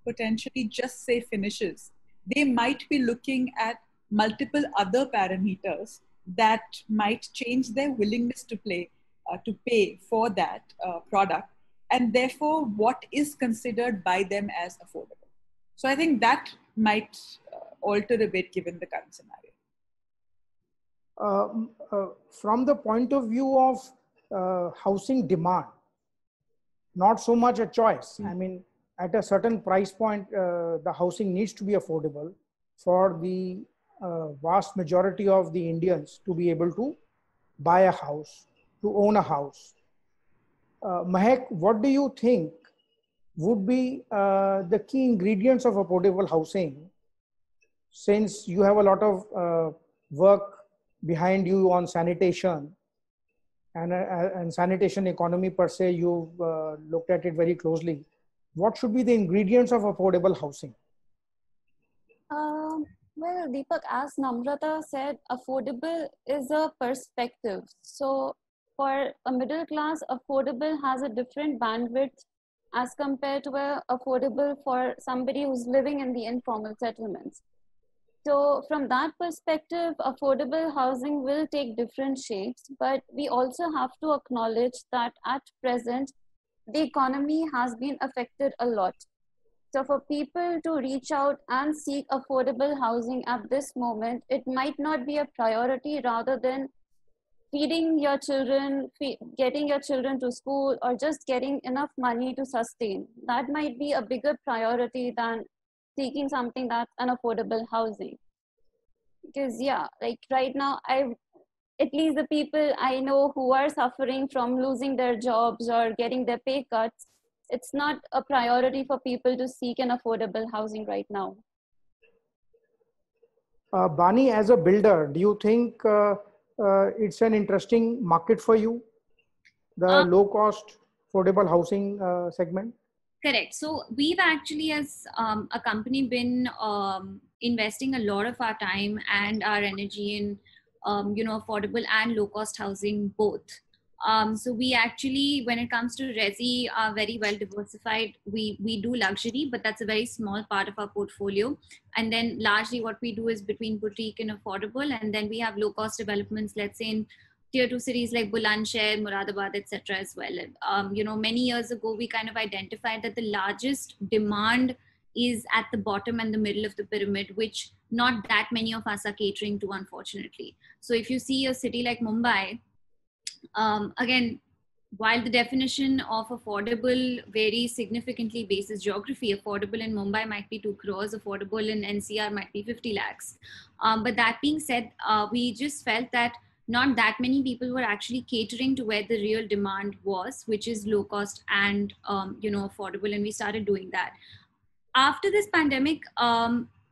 potentially just say finishes, they might be looking at multiple other parameters that might change their willingness to pay for that product, and therefore what is considered by them as affordable. So I think that might alter a bit given the current scenario. From the point of view of housing demand, not so much a choice. I mean, at a certain price point, the housing needs to be affordable for the vast majority of the Indians to be able to buy a house, to own a house. Mahek, what do you think would be the key ingredients of affordable housing, since you have a lot of work behind you on sanitation and sanitation economy per se, you've looked at it very closely. What should be the ingredients of affordable housing? Well, Deepak, as Namrata said, affordable is a perspective. So for a middle class, affordable has a different bandwidth as compared to affordable for somebody who's living in the informal settlements. So from that perspective, affordable housing will take different shapes, but we also have to acknowledge that at present, the economy has been affected a lot. So for people to reach out and seek affordable housing at this moment, it might not be a priority rather than feeding your children, getting your children to school, or just getting enough money to sustain. That might be a bigger priority than seeking something that's an affordable housing. Because yeah, like right now, at least the people I know who are suffering from losing their jobs or getting their pay cuts, it's not a priority for people to seek an affordable housing right now. Bani, as a builder, do you think it's an interesting market for you, the low-cost affordable housing segment? Correct. So we've actually, as a company, been investing a lot of our time and our energy in, affordable and low-cost housing both. So we actually, when it comes to Resi, are very well diversified. We do luxury, but that's a very small part of our portfolio. And then largely what we do is between boutique and affordable. And then we have low-cost developments, let's say in tier 2 cities like Bulandshahr, Moradabad, etc. as well. Many years ago, we kind of identified that the largest demand is at the bottom and the middle of the pyramid, which not that many of us are catering to, unfortunately. So if you see a city like Mumbai, again, while the definition of affordable varies significantly basis geography, affordable in Mumbai might be 2 crores, affordable in NCR might be 50 lakhs. But that being said, we just felt that not that many people were actually catering to where the real demand was, which is low cost and, affordable. And we started doing that. After this pandemic,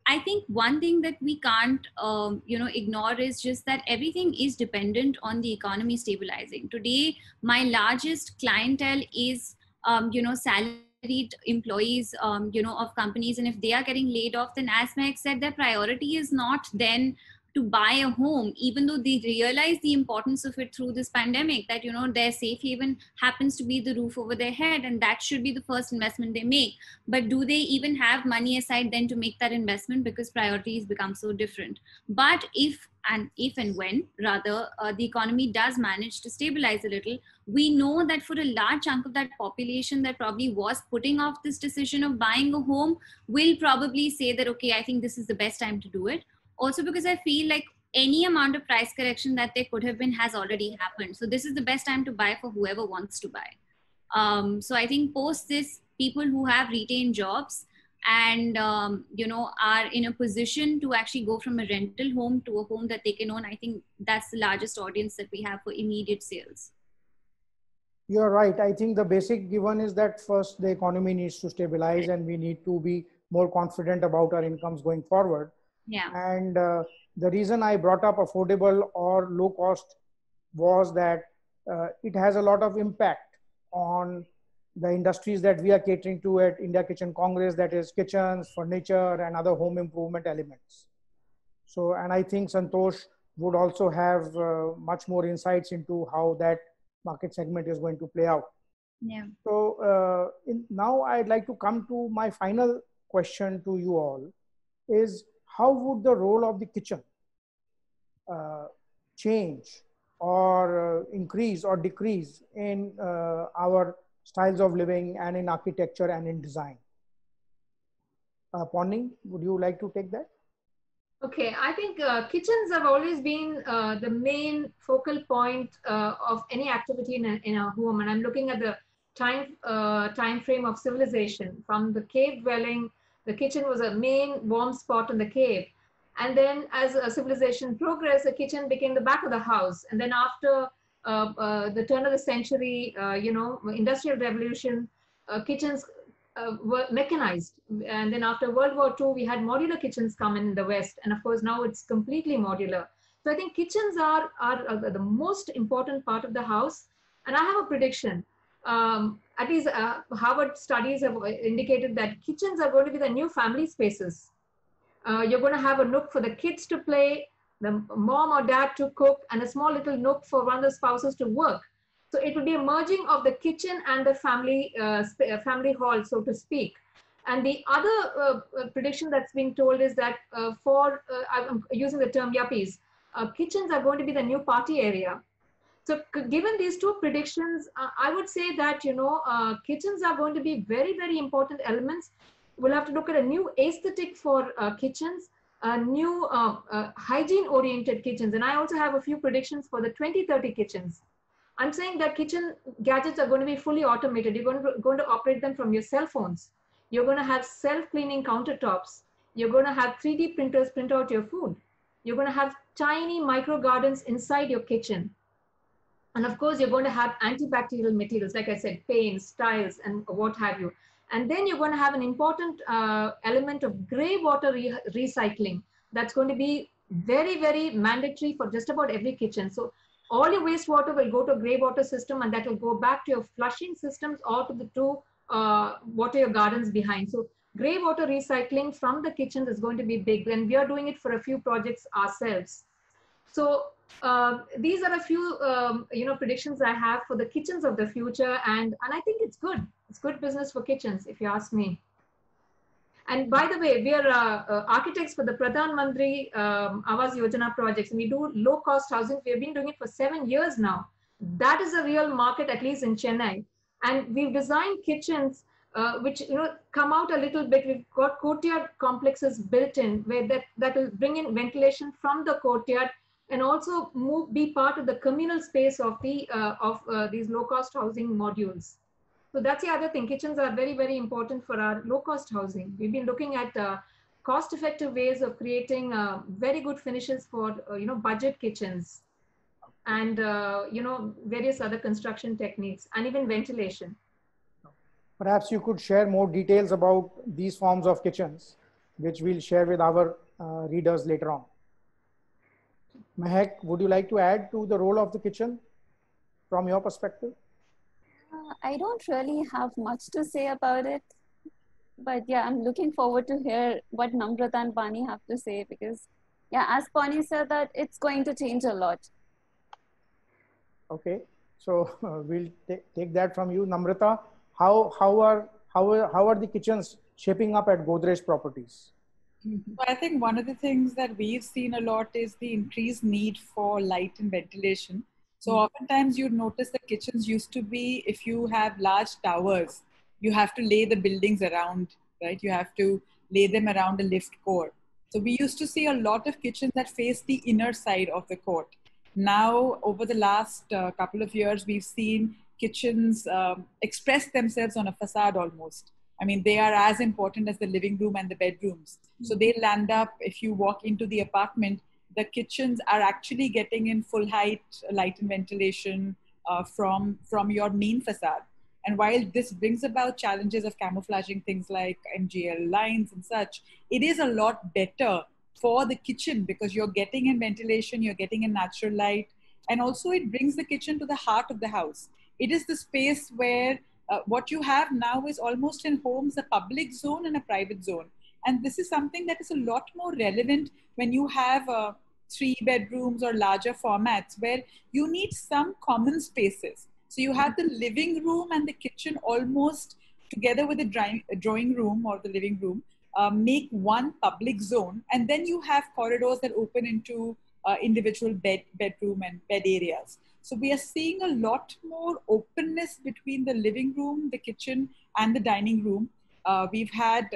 I think one thing that we can't, ignore is just that everything is dependent on the economy stabilizing. Today, my largest clientele is, salaried employees, of companies. And if they are getting laid off, then as Mehak said, their priority is not then to buy a home, even though they realize the importance of it through this pandemic, that, their safe haven happens to be the roof over their head, and that should be the first investment they make. But do they even have money aside then to make that investment, because priorities become so different? But if and when rather the economy does manage to stabilize a little, we know that for a large chunk of that population that probably was putting off this decision of buying a home will probably say that, okay, I think this is the best time to do it. Also because I feel like any amount of price correction that there could have been has already happened. So this is the best time to buy for whoever wants to buy. So I think post this, people who have retained jobs and are in a position to actually go from a rental home to a home that they can own. I think that's the largest audience that we have for immediate sales. You're right. I think the basic given is that first the economy needs to stabilize and we need to be more confident about our incomes going forward. Yeah. And the reason I brought up affordable or low cost was that it has a lot of impact on the industries that we are catering to at India Kitchen Congress, that is kitchens, furniture, and other home improvement elements. So, and I think Santosh would also have much more insights into how that market segment is going to play out. Yeah. So now I'd like to come to my final question to you all is how would the role of the kitchen change or increase or decrease in our styles of living and in architecture and in design? Ponni, would you like to take that? Okay, I think kitchens have always been the main focal point of any activity in a home. And I'm looking at the time frame of civilization. From the cave dwelling, the kitchen was a main warm spot in the cave. And then as a civilization progressed, the kitchen became the back of the house. And then after the turn of the century, industrial revolution, kitchens were mechanized. And then after World War II, we had modular kitchens come in the West. And of course, now it's completely modular. So I think kitchens are the most important part of the house. And I have a prediction. At least Harvard studies have indicated that kitchens are going to be the new family spaces. You're going to have a nook for the kids to play, the mom or dad to cook, and a small little nook for one of the spouses to work. So it will be a merging of the kitchen and the family hall, so to speak. And the other prediction that's being told is that I'm using the term yuppies, kitchens are going to be the new party area. So given these two predictions, I would say that, kitchens are going to be very, very important elements. We'll have to look at a new aesthetic for kitchens, new hygiene-oriented kitchens. And I also have a few predictions for the 2030 kitchens. I'm saying that kitchen gadgets are going to be fully automated. You're going to operate them from your cell phones. You're going to have self-cleaning countertops. You're going to have 3D printers print out your food. You're going to have tiny micro gardens inside your kitchen. And of course, you're going to have antibacterial materials, like I said, paints, tiles, and what have you. And then you're going to have an important element of gray water recycling. That's going to be very, very mandatory for just about every kitchen. So all your wastewater will go to a gray water system, and that will go back to your flushing systems or to the water your gardens behind. So gray water recycling from the kitchen is going to be big, and we are doing it for a few projects ourselves. So these are a few predictions I have for the kitchens of the future, and I think it's good. It's good business for kitchens, if you ask me. And by the way, we are architects for the Pradhan Mantri Awas Yojana projects, and we do low-cost housing. We have been doing it for 7 years now. That is a real market, at least in Chennai. And we've designed kitchens which come out a little bit. We've got courtyard complexes built in, where that will bring in ventilation from the courtyard and also be part of the communal space of these low-cost housing modules. So that's the other thing. Kitchens are very, very important for our low-cost housing. We've been looking at cost-effective ways of creating very good finishes for budget kitchens, and various other construction techniques, and even ventilation. Perhaps you could share more details about these forms of kitchens, which we'll share with our readers later on. Mehak, would you like to add to the role of the kitchen from your perspective? I don't really have much to say about it, but yeah, I'm looking forward to hear what Namrata and Pani have to say, because yeah, as Pani said, that it's going to change a lot. Okay, so we'll take that from you, Namrata. How are the kitchens shaping up at Godrej Properties? I think one of the things that we've seen a lot is the increased need for light and ventilation. So oftentimes you'd notice the kitchens used to be, if you have large towers, you have to lay the buildings around, right? You have to lay them around a lift core. So we used to see a lot of kitchens that face the inner side of the court. Now, over the last couple of years, we've seen kitchens express themselves on a facade almost. I mean, they are as important as the living room and the bedrooms. So they land up, if you walk into the apartment, the kitchens are actually getting in full height light and ventilation from your main facade. And while this brings about challenges of camouflaging things like MGL lines and such, it is a lot better for the kitchen because you're getting in ventilation, you're getting in natural light, and also it brings the kitchen to the heart of the house. It is the space where what you have now is almost in homes a public zone and a private zone. And this is something that is a lot more relevant when you have 3 bedrooms or larger formats where you need some common spaces. So you have the living room and the kitchen almost together with the drawing room or the living room, make one public zone. And then you have corridors that open into individual bedroom and bed areas. So we are seeing a lot more openness between the living room, the kitchen, and the dining room. We've had,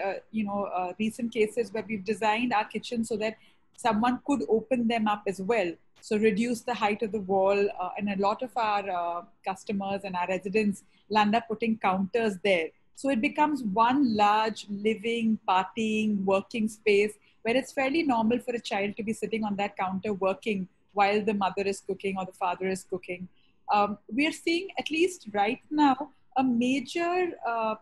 recent cases where we've designed our kitchen so that someone could open them up as well. So reduce the height of the wall, and a lot of our customers and our residents land up putting counters there. So it becomes one large living, partying, working space where it's fairly normal for a child to be sitting on that counter working while the mother is cooking or the father is cooking. We are seeing, at least right now, a major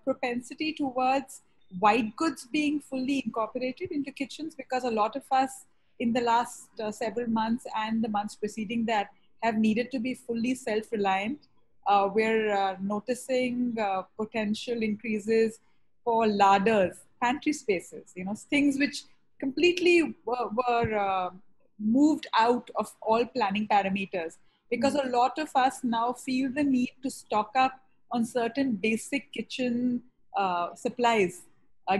propensity towards white goods being fully incorporated into kitchens, because a lot of us in the last several months and the months preceding that have needed to be fully self-reliant. We're noticing potential increases for larders, pantry spaces, things which completely were moved out of all planning parameters, because a lot of us now feel the need to stock up on certain basic kitchen supplies,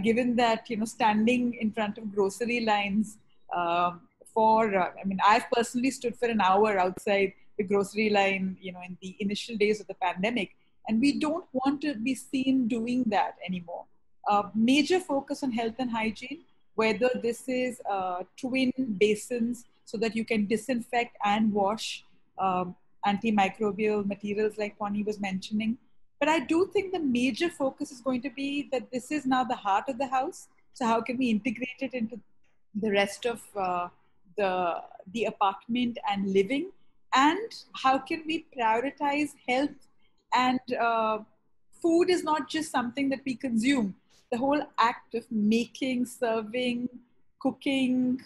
given that, standing in front of grocery lines I've personally stood for an hour outside the grocery line, in the initial days of the pandemic, and we don't want to be seen doing that anymore. Major focus on health and hygiene, whether this is twin basins so that you can disinfect and wash, antimicrobial materials like Ponni was mentioning. But I do think the major focus is going to be that this is now the heart of the house. So how can we integrate it into the rest of the apartment and living? And how can we prioritize health? And food is not just something that we consume. The whole act of making, serving, cooking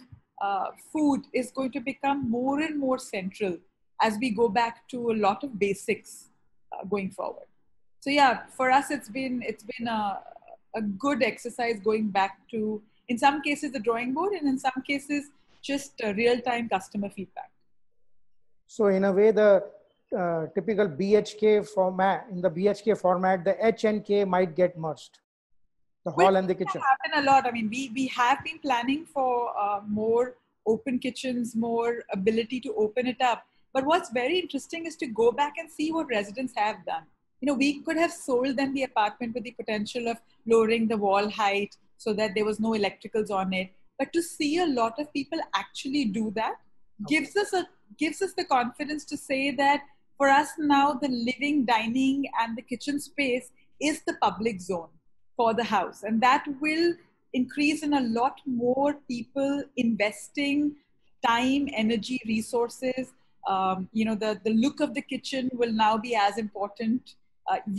food is going to become more and more central as we go back to a lot of basics going forward. So yeah, for us, it's been a good exercise going back to, in some cases, the drawing board, and in some cases, just real-time customer feedback. So in a way, the typical BHK format, the H and K might get merged, the hall and the kitchen. Happen a lot. I mean, we have been planning for more open kitchens, more ability to open it up. But what's very interesting is to go back and see what residents have done. We could have sold them the apartment with the potential of lowering the wall height so that there was no electricals on it. But to see a lot of people actually do that gives us the confidence to say that for us now, the living, dining, and the kitchen space is the public zone for the house. And that will increase in a lot more people investing time, energy, resources. The look of the kitchen will now be as important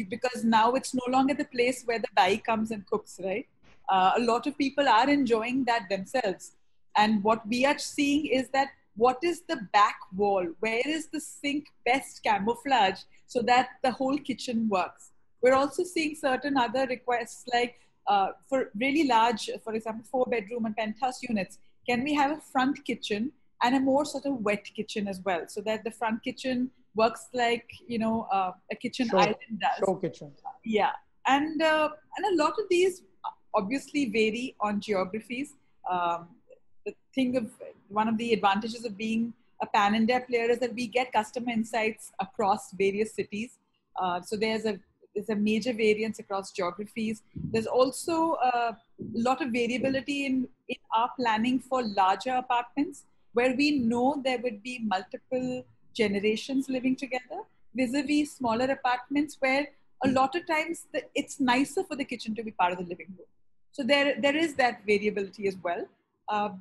because now it's no longer the place where the Dai comes and cooks, right? A lot of people are enjoying that themselves. And what we are seeing is that what is the back wall? Where is the sink best camouflage so that the whole kitchen works? We're also seeing certain other requests like for really large, for example, 4-bedroom and penthouse units, can we have a front kitchen and a more sort of wet kitchen as well, so that the front kitchen works like, a kitchen island does. Show kitchen. Yeah. And a lot of these obviously vary on geographies. One of the advantages of being a pan-India player is that we get customer insights across various cities. So there's a major variance across geographies. There's also a lot of variability in our planning for larger apartments, where we know there would be multiple generations living together, vis-a-vis smaller apartments where a lot of times it's nicer for the kitchen to be part of the living room. So there is that variability as well.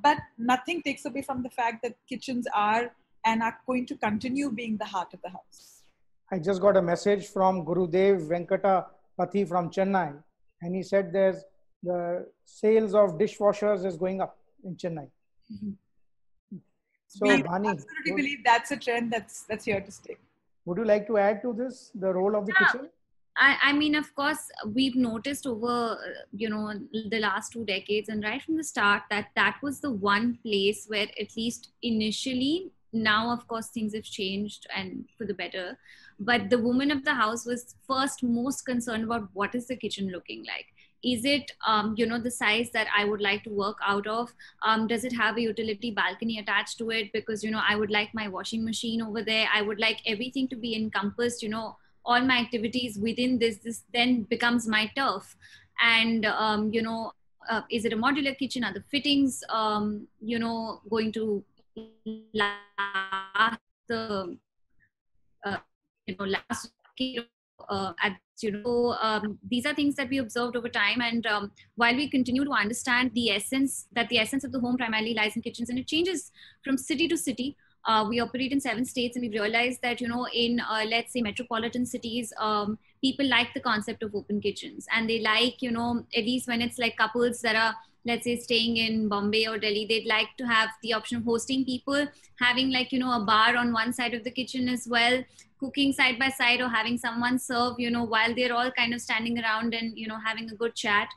But nothing takes away from the fact that kitchens are and are going to continue being the heart of the house. I just got a message from Gurudev Venkata Pathi from Chennai, and he said there's the sales of dishwashers is going up in Chennai. Mm-hmm. So, we Bhani, absolutely believe that's a trend that's here to stay. Would you like to add to this, the role of the kitchen? I mean, of course, we've noticed over, the last 2 decades and right from the start that was the one place where, at least initially, now, of course, things have changed and for the better. But the woman of the house was first most concerned about what is the kitchen looking like. Is it, the size that I would like to work out of? Does it have a utility balcony attached to it? Because, I would like my washing machine over there. I would like everything to be encompassed, all my activities within this then becomes my turf. And, is it a modular kitchen? Are the fittings, going to last the, last, these are things that we observed over time. And while we continue to understand the essence of the home primarily lies in kitchens, and it changes from city to city. We operate in 7 states, and we realized that, in, let's say, metropolitan cities, people like the concept of open kitchens. And they like, at least when it's like couples that are, let's say, staying in Bombay or Delhi, they'd like to have the option of hosting people, having like, a bar on one side of the kitchen as well, cooking side by side, or having someone serve, while they're all kind of standing around and, having a good chat.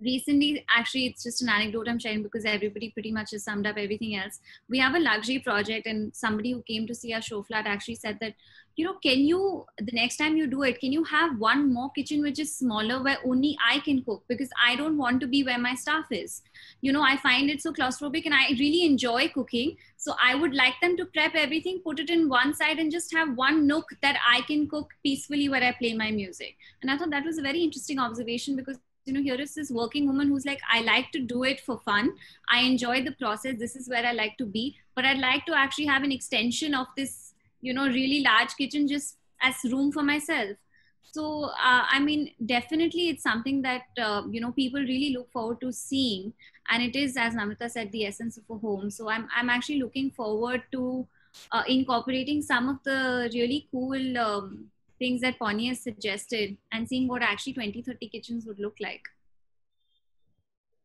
Recently, actually, it's just an anecdote I'm sharing because everybody pretty much has summed up everything else. We have a luxury project, and somebody who came to see our show flat actually said that, the next time you do it, can you have one more kitchen which is smaller where only I can cook? Because I don't want to be where my staff is. I find it so claustrophobic, and I really enjoy cooking. So I would like them to prep everything, put it in one side, and just have one nook that I can cook peacefully where I play my music. And I thought that was a very interesting observation, because here is this working woman who's like, I like to do it for fun. I enjoy the process. This is where I like to be. But I'd like to actually have an extension of this, really large kitchen just as room for myself. So, I mean, definitely it's something that, people really look forward to seeing. And it is, as Namrata said, the essence of a home. So I'm actually looking forward to incorporating some of the really cool things that Pony has suggested and seeing what actually 20-30 kitchens would look like.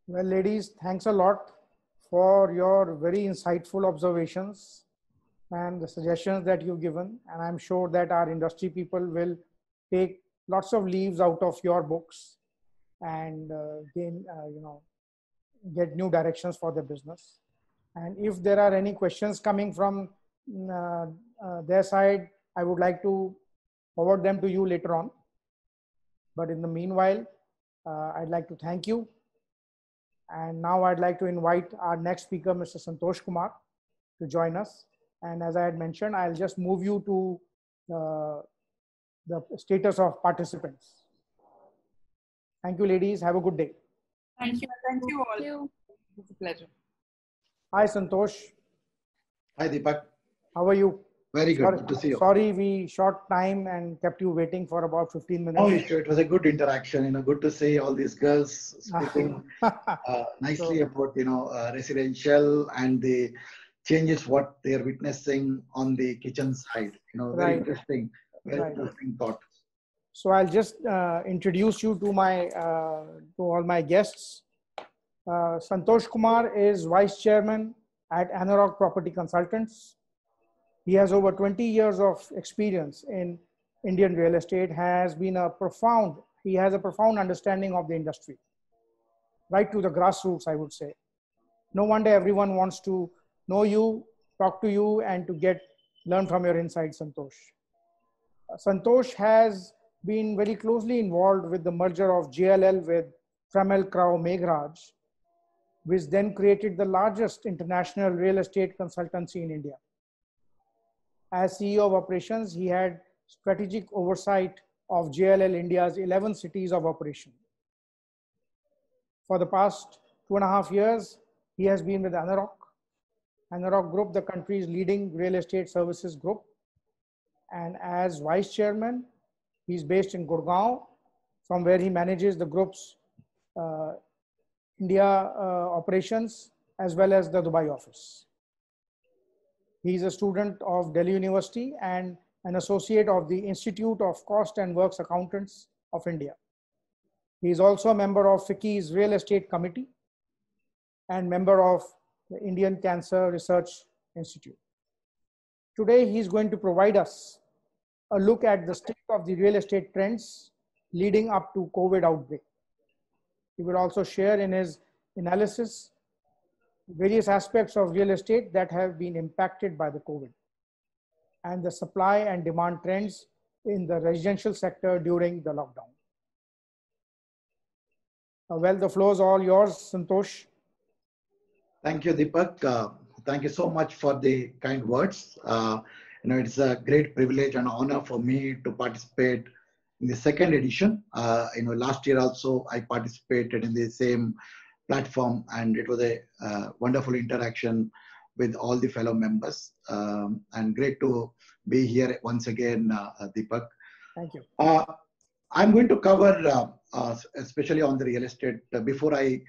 Well, ladies, thanks a lot for your very insightful observations and the suggestions that you've given. And I'm sure that our industry people will take lots of leaves out of your books and gain, get new directions for their business. And if there are any questions coming from their side, I would like to forward them to you later on. But in the meanwhile, I'd like to thank you. And now I'd like to invite our next speaker, Mr. Santosh Kumar, to join us. And as I had mentioned, I'll just move you to the status of participants. Thank you, ladies. Have a good day. Thank you. Thank you all. Thank you. It's a pleasure. Hi, Santosh. Hi, Deepak. How are you? Very good. Sorry, Good to see you. Sorry, we short time and kept you waiting for about 15 minutes. No issue. It was a good interaction. Good to see all these girls speaking nicely about residential and the changes what they are witnessing on the kitchen side. Very Right. interesting. Very Right. interesting thought. So I'll just introduce you to my to all my guests. Santosh Kumar is Vice Chairman at Anurag Property Consultants. He has over 20 years of experience in Indian real estate. He has a profound understanding of the industry, right to the grassroots, I would say. No wonder everyone wants to know you, talk to you, and to learn from your insights, Santosh. Santosh has been very closely involved with the merger of JLL with Framel Crowe Meghraj, which then created the largest international real estate consultancy in India. As CEO of operations, he had strategic oversight of JLL India's 11 cities of operation. For the past 2.5 years, he has been with Anurag Group, the country's leading real estate services group. And as vice chairman, He's based in Gurgaon, from where he manages the group's India operations as well as the Dubai office. He is a student of Delhi University and an associate of the Institute of Cost and Works Accountants of India. He is also a member of FICCI's Real Estate Committee and member of the Indian Cancer Research Institute. Today, he is going to provide us a look at the state of the real estate trends leading up to COVID outbreak. He will also share in his analysis various aspects of real estate that have been impacted by the COVID and the supply and demand trends in the residential sector during the lockdown. Well, the floor is all yours, Santosh. Thank you, Deepak. Thank you so much for the kind words. It's a great privilege and honor for me to participate in the second edition. Last year also I participated in the same platform, and it was a wonderful interaction with all the fellow members. And great to be here once again, Deepak. Thank you. I'm going to cover, especially on the real estate. Before I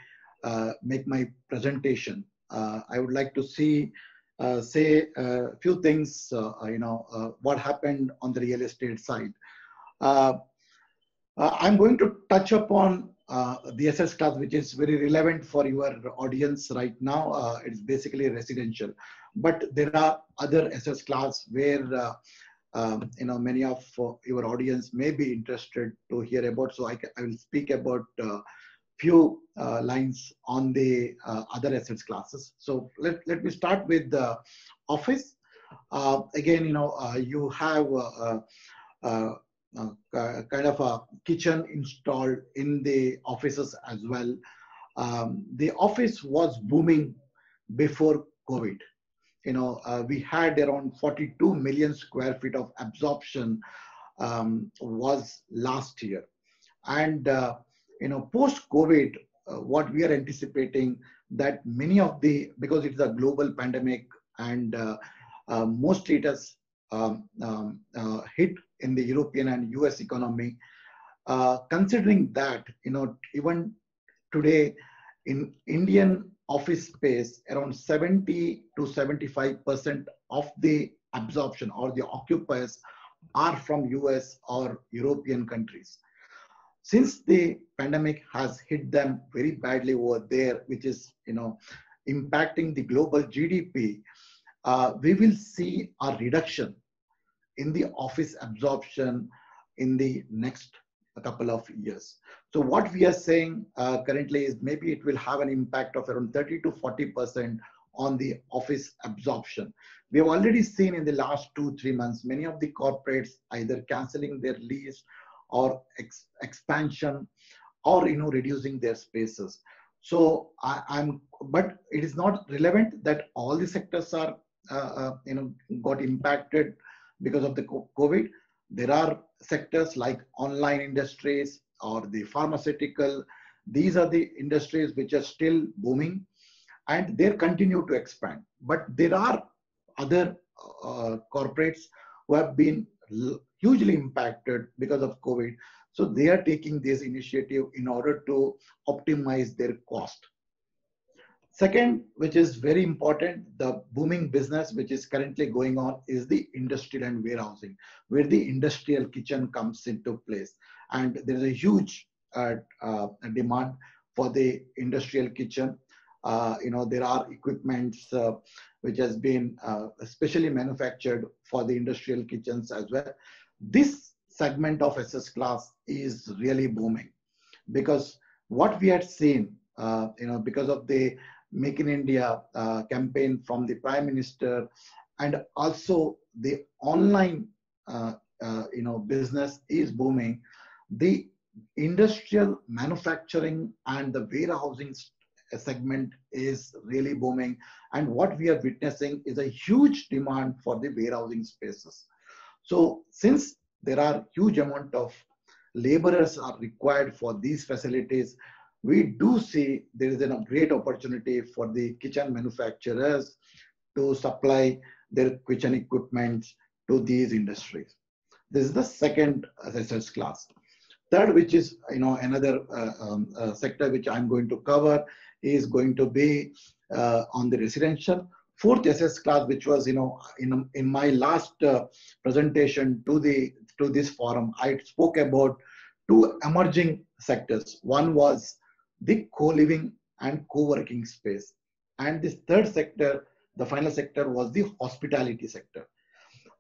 make my presentation, I would like to say a few things, what happened on the real estate side. I'm going to touch upon the asset class, which is very relevant for your audience right now. It's basically residential, but there are other asset class where many of your audience may be interested to hear about. So I will speak about few lines on the other assets classes. So let me start with the office. Again, you have kind of a kitchen installed in the offices as well. The office was booming before COVID. We had around 42 million square feet of absorption was last year. And, post-COVID, what we are anticipating that many of because it's a global pandemic and mostly it has hit in the European and US economy, considering that, even today in Indian office space, around 70 to 75% of the absorption or the occupiers are from US or European countries. Since the pandemic has hit them very badly over there, which is, impacting the global GDP, we will see a reduction in the office absorption in the next couple of years. So what we are saying currently is maybe it will have an impact of around 30 to 40% on the office absorption. We have already seen in the last 2-3 months, many of the corporates either canceling their lease or expansion or, reducing their spaces. So but it is not relevant that all the sectors are, got impacted because of the COVID. There are sectors like online industries or the pharmaceutical. These are the industries which are still booming and they continue to expand. But there are other corporates who have been hugely impacted because of COVID. So they are taking this initiative in order to optimize their cost. Second, which is very important, the booming business which is currently going on is the industrial and warehousing, where the industrial kitchen comes into place. And there is a huge demand for the industrial kitchen. There are equipments which has been specially manufactured for the industrial kitchens as well. This segment of asset class is really booming because what we had seen, because of the Make in India campaign from the Prime Minister, and also the online, business is booming. The industrial manufacturing and the warehousing segment is really booming. And what we are witnessing is a huge demand for the warehousing spaces. So since there are huge amount of laborers are required for these facilities, we do see there is a great opportunity for the kitchen manufacturers to supply their kitchen equipment to these industries. This is the second assessors class. Third, which is another sector which I'm going to cover, is going to be on the residential. Fourth SS class, which was in my last presentation to this forum, I spoke about two emerging sectors. One was the co-living and co-working space, and this third sector, the final sector, was the hospitality sector.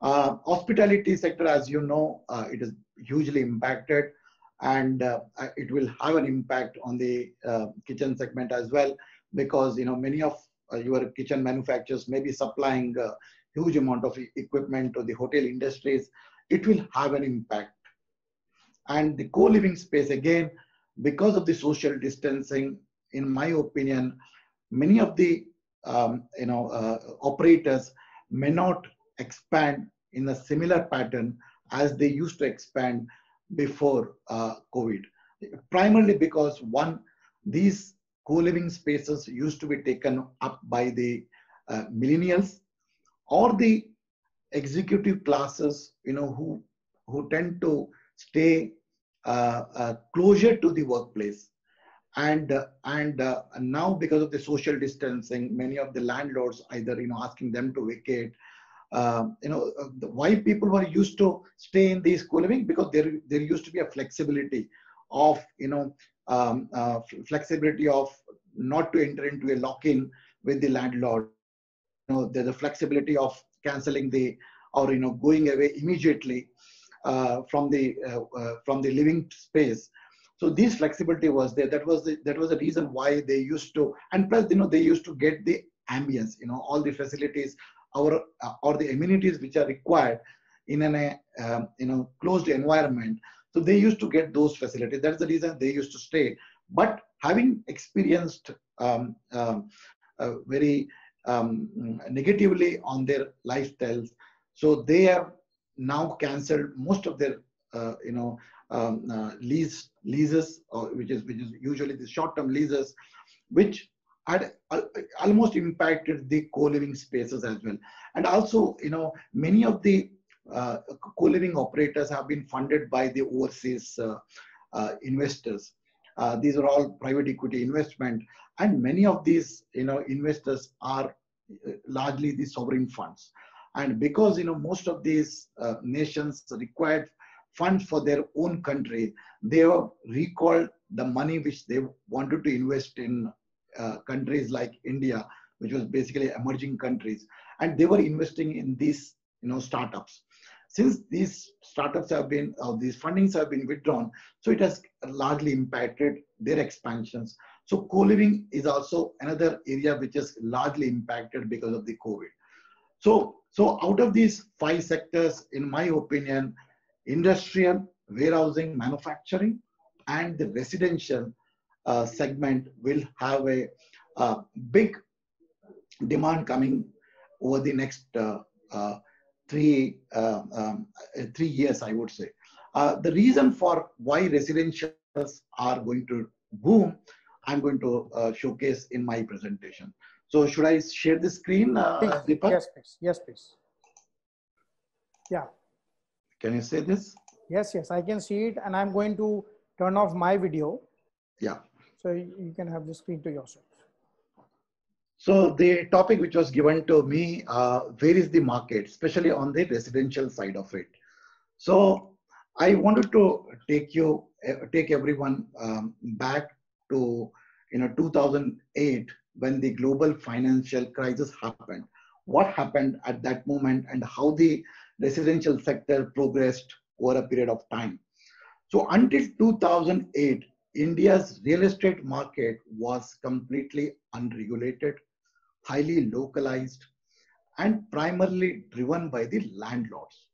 Hospitality sector, as you know, it is hugely impacted, and it will have an impact on the kitchen segment as well, because many of your kitchen manufacturers may be supplying a huge amount of equipment to the hotel industries. It will have an impact. And the co-living space, again, because of the social distancing, in my opinion, many of the operators may not expand in a similar pattern as they used to expand before COVID. Primarily because, one, these co-living spaces used to be taken up by the millennials or the executive classes, who tend to stay closer to the workplace. And now, because of the social distancing, many of the landlords either asking them to vacate. Why people were used to stay in these co-living, because there used to be a flexibility of flexibility of not to enter into a lock-in with the landlord. There's a flexibility of canceling or going away immediately from the living space. So this flexibility was there. That was the reason why they used to, and plus they used to get the ambience, all the facilities or the amenities which are required in a closed environment. So they used to get those facilities. That's the reason they used to stay. But having experienced very negatively on their lifestyles, so they have now cancelled most of their leases, which is usually the short-term leases, which had almost impacted the co-living spaces as well. And also, many of the co-living operators have been funded by the overseas investors. These are all private equity investment, and many of these investors are largely the sovereign funds. And because most of these nations required funds for their own country, they have recalled the money which they wanted to invest in countries like India, which was basically emerging countries, and they were investing in these startups. Since these startups have been, these fundings have been withdrawn, so it has largely impacted their expansions. So co-living is also another area which is largely impacted because of the COVID. So out of these 5 sectors, in my opinion, industrial, warehousing, manufacturing, and the residential segment will have a big demand coming over the next 3 years, I would say. The reason for why residentials are going to boom, I'm going to showcase in my presentation. So should I share the screen, Deepak? Yes, please. Yes, please. Yeah. Can you say this? Yes, I can see it, and I'm going to turn off my video. Yeah. So you can have the screen to yourself. So the topic which was given to me, where is the market, especially on the residential side of it. So I wanted to take everyone back to 2008, when the global financial crisis happened. What happened at that moment, and how the residential sector progressed over a period of time. So until 2008, India's real estate market was completely unregulated, highly localized, and primarily driven by the landlords.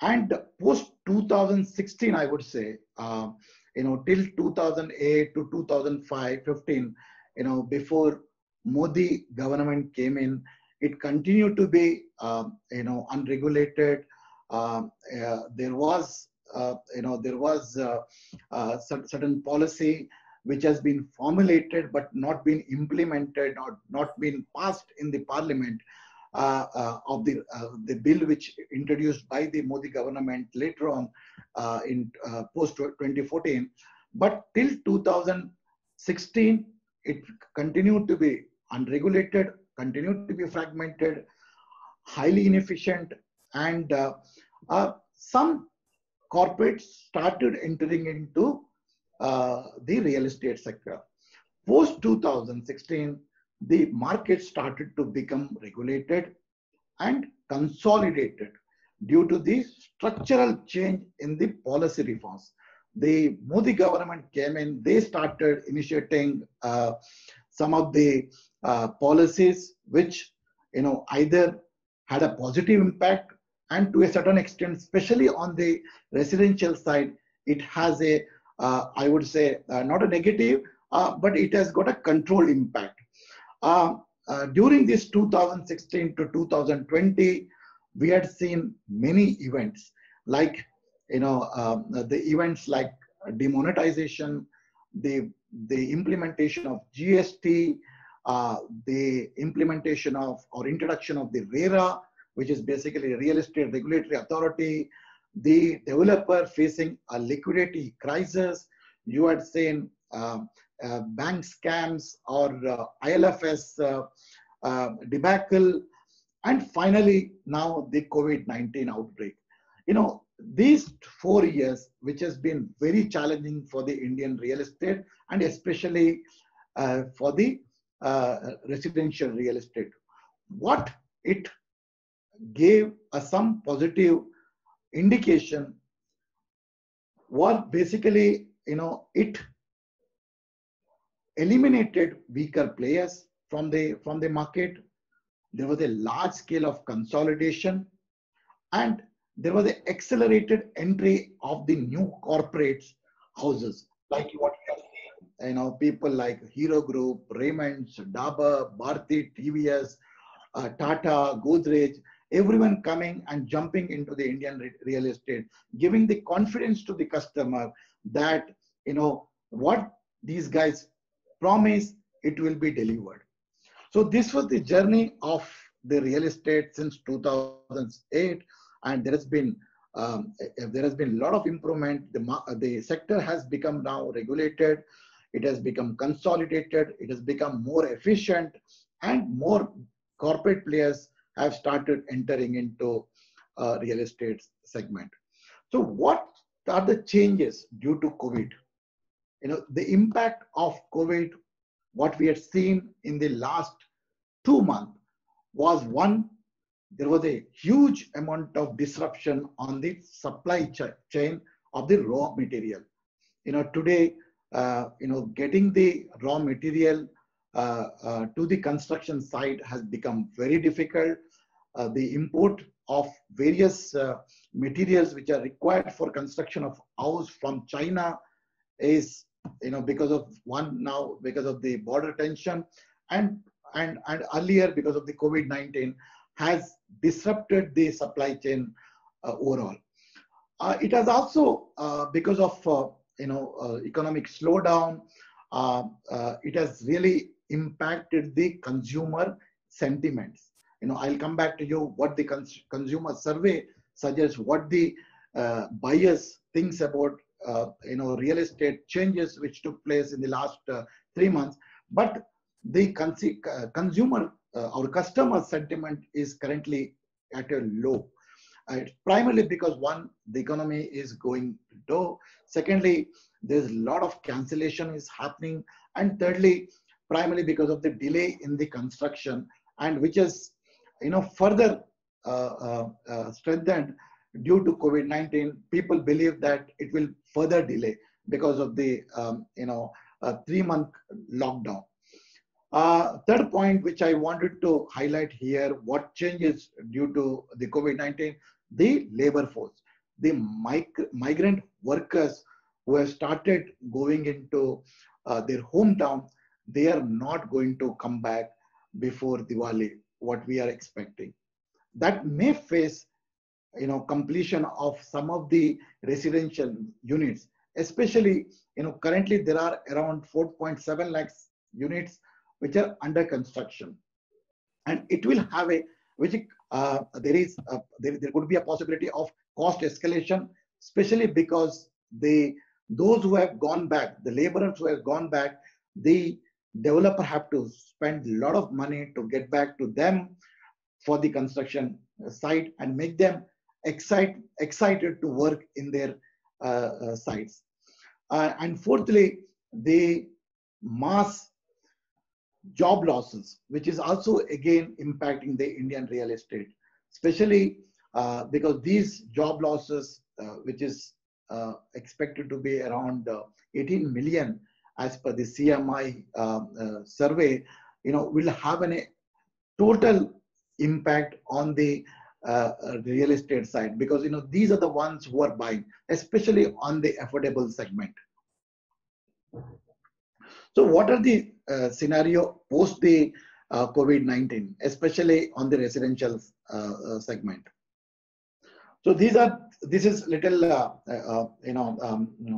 And post 2016, I would say, till 2008 to 2015, before Modi government came in, it continued to be, unregulated. There was certain policy which has been formulated but not been implemented or not been passed in the parliament, of the bill which introduced by the Modi government later on in post 2014. But till 2016, it continued to be unregulated, continued to be fragmented, highly inefficient, and some corporates started entering into the real estate sector. Post 2016, the market started to become regulated and consolidated due to the structural change in the policy reforms. The Modi government came in, they started initiating some of the policies which, either had a positive impact, and to a certain extent, especially on the residential side, it has a, I would say, not a negative, but it has got a controlled impact. During this 2016 to 2020, we had seen many events like, the events like demonetization, the implementation of GST, the implementation of or introduction of the RERA, which is basically a real estate regulatory authority, the developer facing a liquidity crisis. You had seen bank scams or ILFS debacle, and finally now the COVID-19 outbreak. These 4 years, which has been very challenging for the Indian real estate, and especially for the residential real estate. What it gave us some positive indication was basically, it eliminated weaker players from the market. There was a large scale of consolidation, and there was an accelerated entry of the new corporates houses, like what we have seen, people like Hero Group, Raymond's, Dabur, Bharti, TVS, Tata, Godrej, everyone coming and jumping into the Indian real estate, giving the confidence to the customer that, what these guys promise, it will be delivered. So this was the journey of the real estate since 2008, and there has been a lot of improvement. The sector has become now regulated, it has become consolidated, it has become more efficient, and more corporate players have started entering into real estate segment. So what are the changes due to COVID? The impact of COVID, what we had seen in the last 2 months was, one, there was a huge amount of disruption on the supply chain of the raw material. Today, getting the raw material to the construction site has become very difficult. The import of various materials which are required for construction of house from China is, because of because of the border tension, and earlier because of the COVID-19, has disrupted the supply chain overall. It has also, because of economic slowdown, it has really impacted the consumer sentiments. I'll come back to you what the consumer survey suggests, what the buyers thinks about real estate changes which took place in the last 3 months. But the consumer or customer sentiment is currently at a low. It's primarily because, one, the economy is going low. Secondly, there's a lot of cancellation is happening. And thirdly, primarily because of the delay in the construction, and which is, further strengthened due to COVID-19. People believe that it will further delay because of the 3-month lockdown. Third point, which I wanted to highlight here, what changes due to the COVID-19, the labor force, the migrant workers who have started going into their hometown, they are not going to come back before Diwali, what we are expecting. That may face, completion of some of the residential units, especially, currently there are around 4.7 lakhs units which are under construction, and it will have a which there could be a possibility of cost escalation, especially because those who have gone back, the laborers who have gone back, the developer have to spend a lot of money to get back to them for the construction site and make them excited to work in their sites. And fourthly, the mass job losses, which is also again impacting the Indian real estate, especially because these job losses, which is expected to be around 18 million as per the CMI survey, will have a total impact on the real estate side, because these are the ones who are buying, especially on the affordable segment. So what are the scenario post the COVID-19, especially on the residential segment? So this is little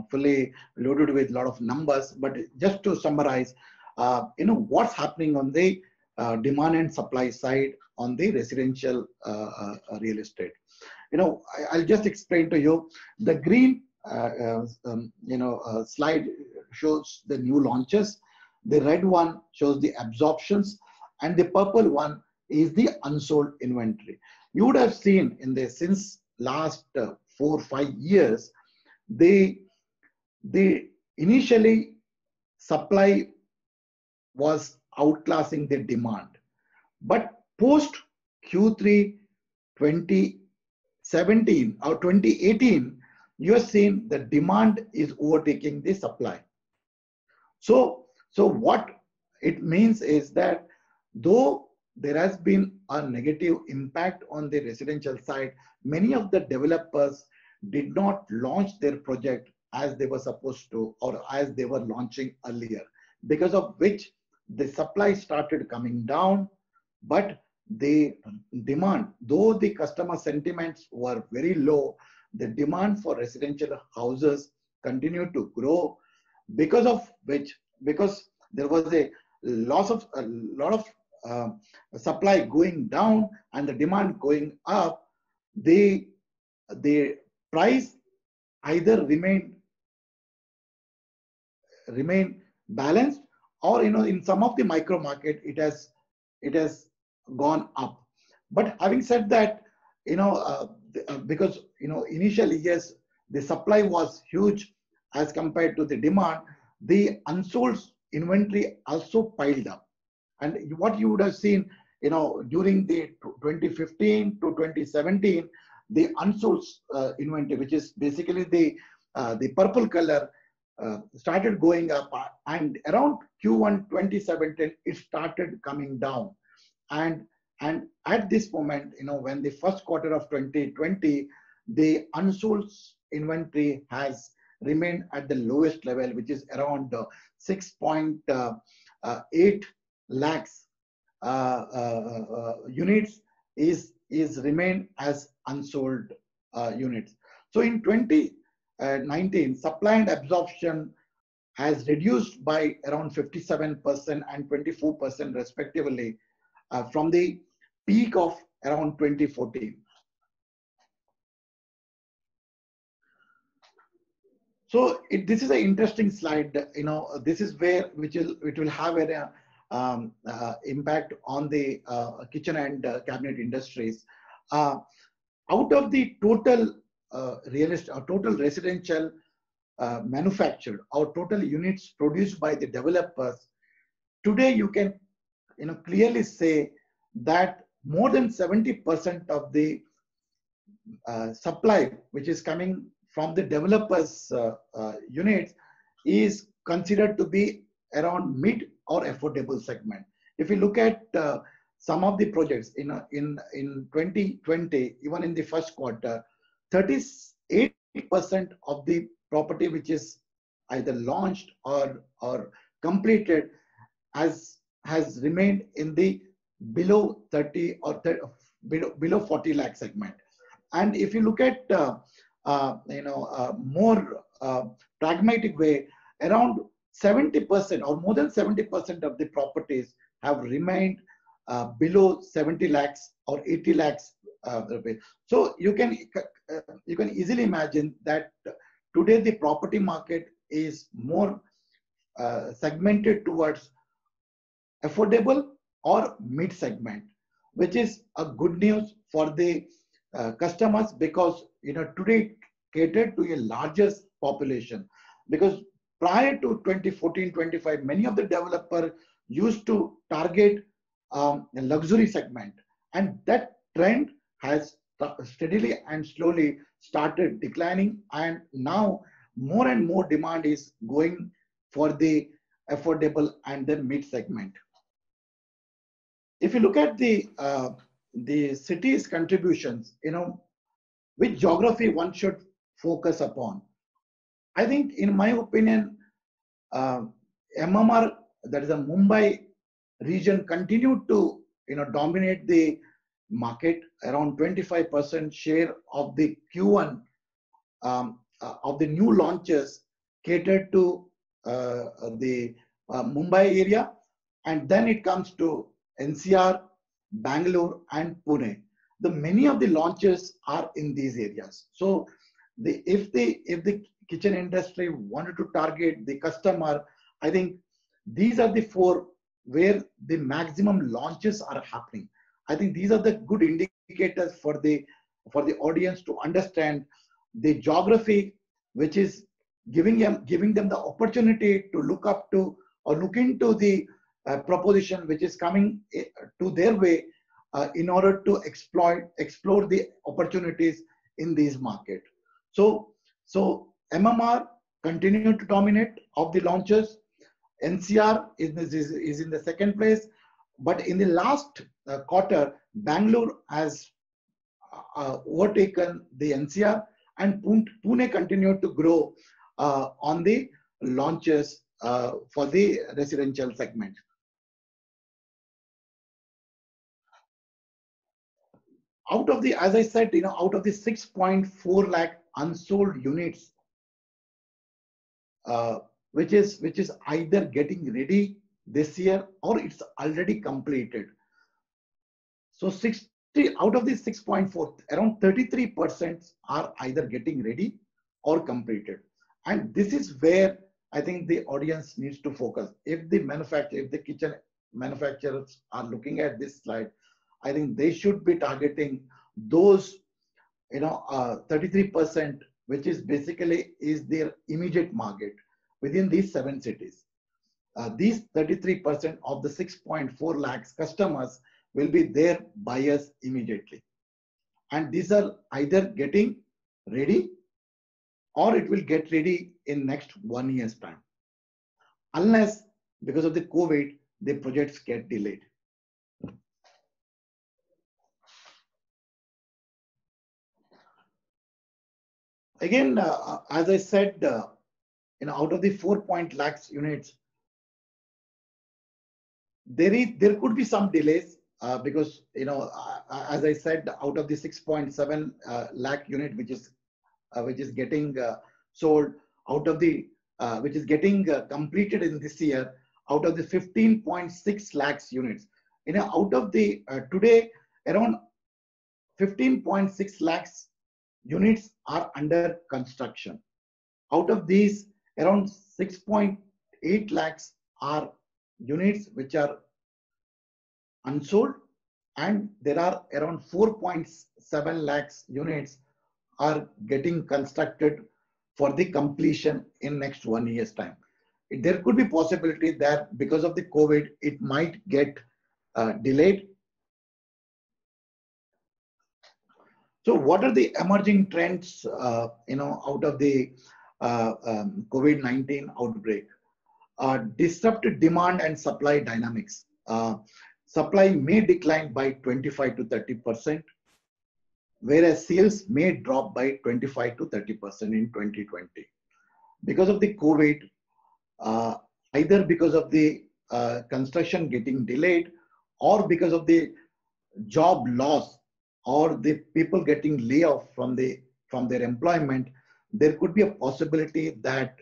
fully loaded with a lot of numbers, but just to summarize, what's happening on the demand and supply side on the residential real estate. I'll just explain to you. The green slide shows the new launches. The red one shows the absorptions, and the purple one is the unsold inventory. You would have seen since last 4 or 5 years, the initially supply was outclassing the demand, but post Q3 2017 or 2018, you have seen the demand is overtaking the supply. So what it means is that though there has been a negative impact on the residential side, many of the developers did not launch their project as they were supposed to, or as they were launching earlier, because of which the supply started coming down, but the demand, though the customer sentiments were very low, the demand for residential houses continued to grow, because there was a lot of supply going down and the demand going up. The price either remain balanced, or in some of the micro market it has gone up. But having said that, because initially, yes, the supply was huge as compared to the demand, the unsold inventory also piled up. And what you would have seen, during the 2015 to 2017, the unsold inventory, which is basically the purple color, started going up, and around Q1 2017 it started coming down, and at this moment, when the first quarter of 2020, the unsold inventory has remained at the lowest level, which is around 6.8 lakhs units is remain as unsold units. So in 2019, supply and absorption has reduced by around 57% and 24% respectively, from the peak of around 2014. So this is an interesting slide. This is where it will have an impact on the kitchen and cabinet industries. Out of the total total residential manufactured, or total units produced by the developers, today you can clearly say that more than 70% of the supply which is coming from the developers units is considered to be around mid or affordable segment. If you look at some of the projects in 2020, even in the first quarter, 38% of the property which is either launched or completed has remained in the below 30 or below 40 lakh segment. And if you look at more pragmatic way, around 70% or more than 70% of the properties have remained below 70 lakhs or 80 lakhs rupees. So you can easily imagine that today the property market is more segmented towards affordable or mid segment, which is a good news for the customers, because today catered to a larger population. Because prior to 2014-25, many of the developers used to target a luxury segment, and that trend has steadily and slowly started declining, and now more and more demand is going for the affordable and the mid segment. If you look at the city's contributions, which geography one should focus upon, I think, in my opinion, MMR, that is a Mumbai region, continued to dominate the market. Around 25% share of the Q1 of the new launches catered to the Mumbai area, and then it comes to NCR, Bangalore, and Pune. Many of the launches are in these areas. So if the kitchen industry wanted to target the customer, I think these are the four where the maximum launches are happening. I think these are the good indicators for the audience to understand the geography, which is giving them the opportunity to look up to or look into the proposition which is coming to their way in order to explore the opportunities in these market. So MMR continued to dominate of the launches. NCR is in the second place, but in the last quarter, Bangalore has overtaken the NCR, and Pune continued to grow on the launches for the residential segment. Out of the, as I said, out of the 6.4 lakh unsold units, which is either getting ready this year or it's already completed. So 60 out of the 6.4, around 33% are either getting ready or completed. And this is where I think the audience needs to focus. If the kitchen manufacturers are looking at this slide, I think they should be targeting those 33%, which is basically is their immediate market within these 7 cities. These 33% of the 6.4 lakhs customers will be their buyers immediately. And these are either getting ready or it will get ready in next 1 year's time. Unless because of the COVID, the projects get delayed. Again, as I said, out of the 4 lakhs units, there could be some delays because as I said, out of the 6.7 lakh unit which is getting sold, out of the which is getting completed in this year, out of the 15.6 lakhs units, out of the today around 15.6 lakhs units are under construction. Out of these, around 6.8 lakhs are units which are unsold, and there are around 4.7 lakhs units are getting constructed for the completion in next 1 year's time. There could be possibility that because of the COVID, it might get delayed. So what are the emerging trends, out of the COVID-19 outbreak? Disrupted demand and supply dynamics. Supply may decline by 25 to 30%, whereas sales may drop by 25 to 30% in 2020. Because of the COVID, either because of the construction getting delayed or because of the job loss or the people getting laid off from their employment, there could be a possibility that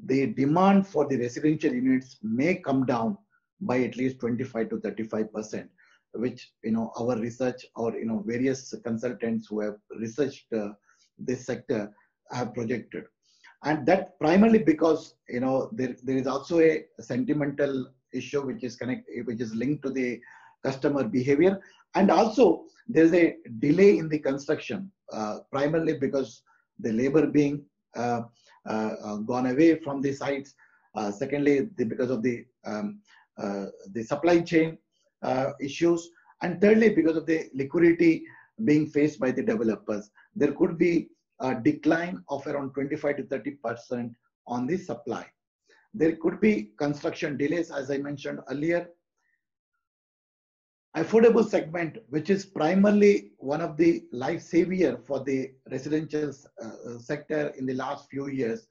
the demand for the residential units may come down by at least 25 to 35%, which, our research or, various consultants who have researched this sector have projected. And that primarily because, there is also a sentimental issue which is linked to the customer behavior. And also there's a delay in the construction, primarily because the labor being gone away from the sites. Secondly, because of the supply chain issues. And thirdly, because of the liquidity being faced by the developers, there could be a decline of around 25 to 30% on the supply. There could be construction delays, as I mentioned earlier. Affordable segment, which is primarily one of the life savior for the residential sector in the last few years,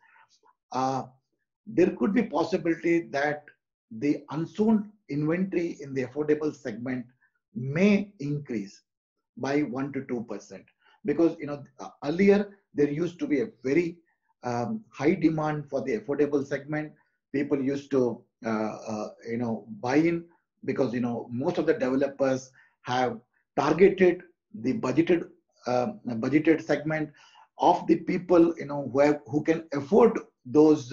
there could be possibility that the unsold inventory in the affordable segment may increase by 1 to 2%, because earlier there used to be a very high demand for the affordable segment. People used to buy in, because most of the developers have targeted the budgeted segment of the people who can afford those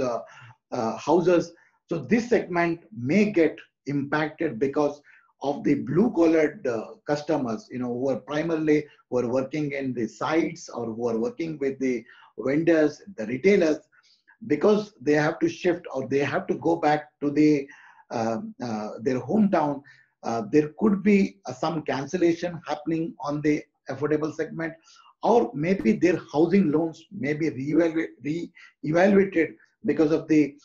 houses. So this segment may get impacted because of the blue collared customers, who are primarily working in the sites or who are working with the vendors, the retailers, because they have to shift or they have to go back to their hometown. There could be some cancellation happening on the affordable segment, or maybe their housing loans may be re-evaluated because of the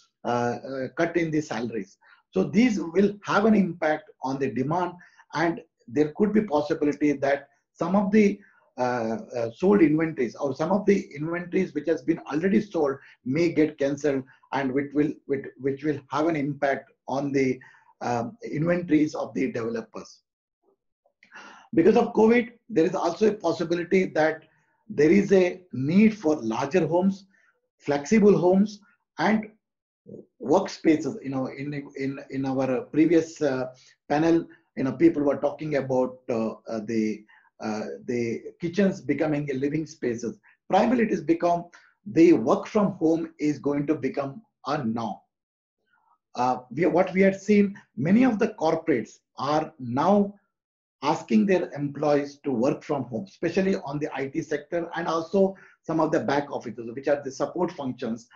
cut in the salaries. So these will have an impact on the demand, and there could be possibility that some of the sold inventories or some of the inventories which has been already sold may get cancelled, and which will have an impact on the inventories of the developers. Because of COVID, there is also a possibility that there is a need for larger homes, flexible homes, and workspaces. In our previous panel, people were talking about the kitchens becoming a living spaces. Primarily, it is become the work from home is going to become a norm. What we had seen, many of the corporates are now asking their employees to work from home, especially on the IT sector, and also some of the back offices, which are the support functions,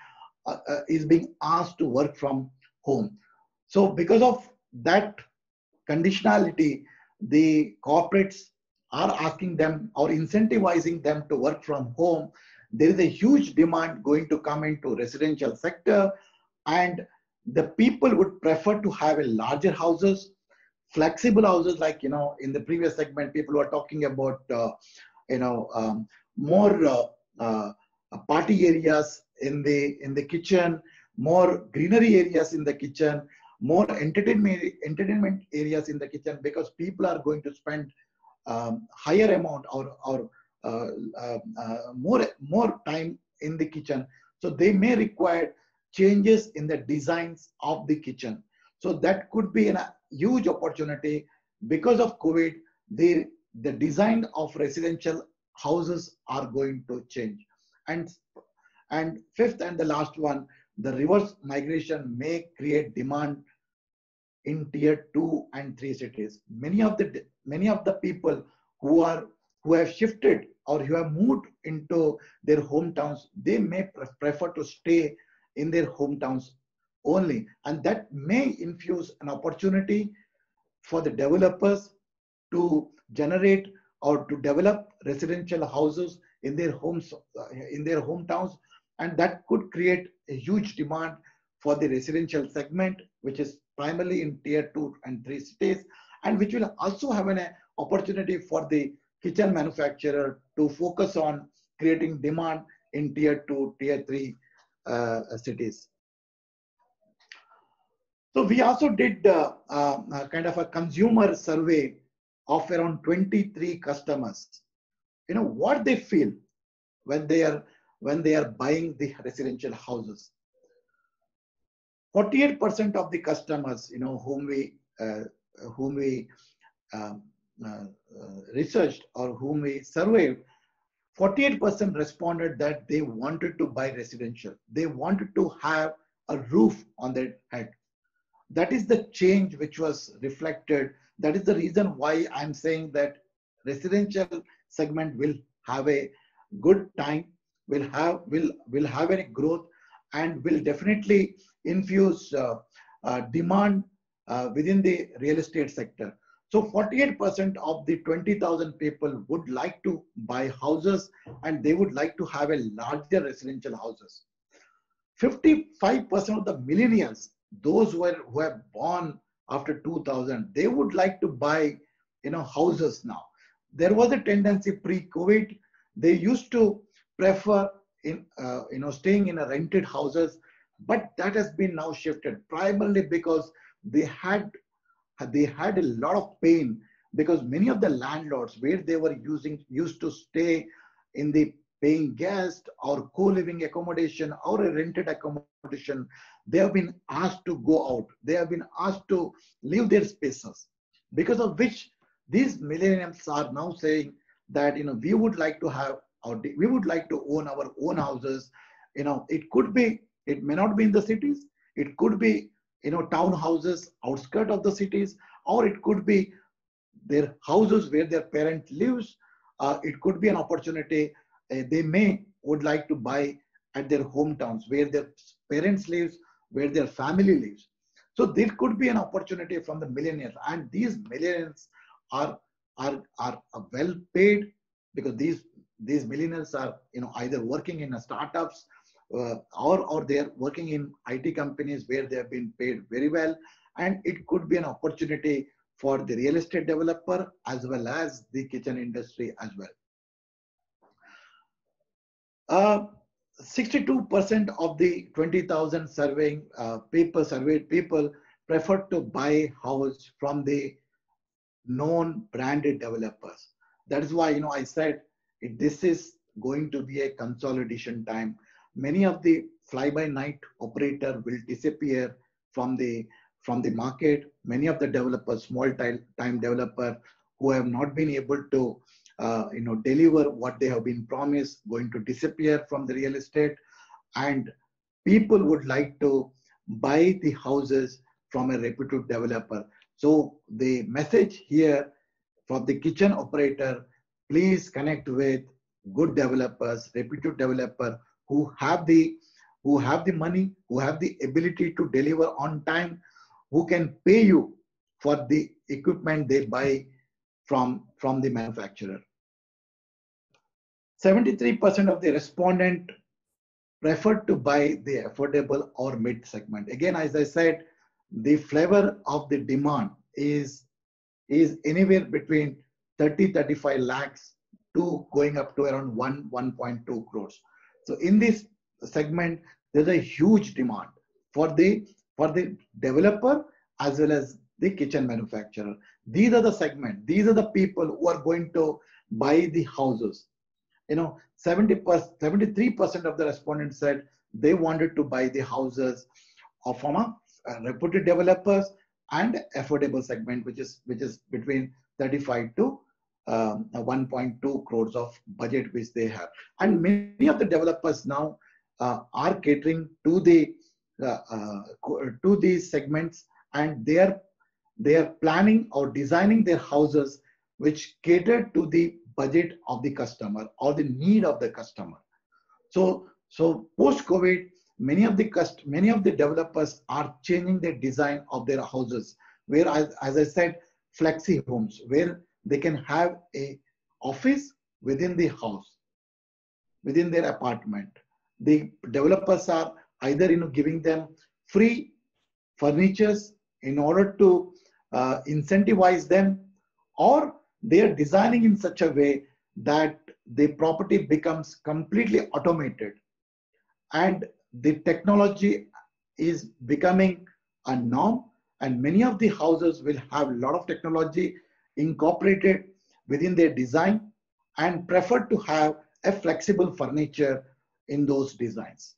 is being asked to work from home. So because of that conditionality, the corporates are asking them or incentivizing them to work from home. There is a huge demand going to come into residential sector, and the people would prefer to have a larger houses, flexible houses, like in the previous segment people were talking about more party areas in the kitchen, more greenery areas in the kitchen, more entertainment areas in the kitchen, because people are going to spend higher amount or more time in the kitchen. So they may require changes in the designs of the kitchen. So that could be a huge opportunity. Because of COVID, the design of residential houses are going to change. And fifth and the last one, the reverse migration may create demand in tier 2 and 3 cities. Many of the people who have shifted or who have moved into their hometowns, they may prefer to stay in their hometowns only, and that may infuse an opportunity for the developers to generate or to develop residential houses in their homes, in their hometowns, and that could create a huge demand for the residential segment, which is primarily in tier 2 and 3 cities, and which will also have an opportunity for the kitchen manufacturer to focus on creating demand in tier 2, tier 3 cities. So we also did kind of a consumer survey of around 23 customers. What they feel when they are buying the residential houses. 48% of the customers, whom we researched or whom we surveyed, 48% responded that they wanted to buy residential. They wanted to have a roof on their head. That is the change which was reflected. That is the reason why I'm saying that residential segment will have a good time, will have a growth, and will definitely infuse demand within the real estate sector. So 48% of the 20,000 people would like to buy houses, and they would like to have a larger residential houses. 55% of the millennials, those who are born after 2000, they would like to buy, houses now. There was a tendency pre-COVID, they used to prefer staying in a rented houses, but that has been now shifted primarily because they had a lot of pain, because many of the landlords where they were used to stay in the paying guest or co-living accommodation or a rented accommodation, they have been asked to go out. They have been asked to leave their spaces, because of which these millennials are now saying that we would like to have we would like to own our own houses. It may not be in the cities. It could be townhouses outskirts of the cities, or it could be their houses where their parent lives. It could be an opportunity they would like to buy at their hometowns where their parents lives, where their family lives. So there could be an opportunity from the millennials, and these millennials are well paid, because these millennials are either working in startups or they are working in IT companies where they have been paid very well, and it could be an opportunity for the real estate developer as well as the kitchen industry as well. 62% of the 20,000 surveyed people prefer to buy house from the known branded developers. That is why I said this is going to be a consolidation time. Many of the fly-by-night operator will disappear from the market. Many of the developers, small-time developer who have not been able to deliver what they have been promised, going to disappear from the real estate, and people would like to buy the houses from a reputed developer. So the message here for the kitchen operator, please connect with good developers, reputed developer who have the money, who have the ability to deliver on time, who can pay you for the equipment they buy from the manufacturer. 73% of the respondent preferred to buy the affordable or mid segment. Again, as I said, the flavor of the demand is anywhere between 30-35 lakhs to going up to around 1.2 crores. So in this segment, there's a huge demand for the developer as well as the kitchen manufacturer. These are the segment. These are the people who are going to buy the houses. 73% of the respondents said they wanted to buy the houses from a reputed developers and affordable segment, which is between 35 to 1.2 crores of budget which they have. And many of the developers now are catering to these segments, and they are planning or designing their houses which cater to the budget of the customer or the need of the customer. So post-COVID, many of the developers are changing the design of their houses, where, as I said, flexi homes, where they can have a office within the house, within their apartment. The developers are either giving them free furnitures in order to incentivize them, or they are designing in such a way that the property becomes completely automated, and the technology is becoming a norm, and many of the houses will have a lot of technology incorporated within their design, and prefer to have a flexible furniture in those designs.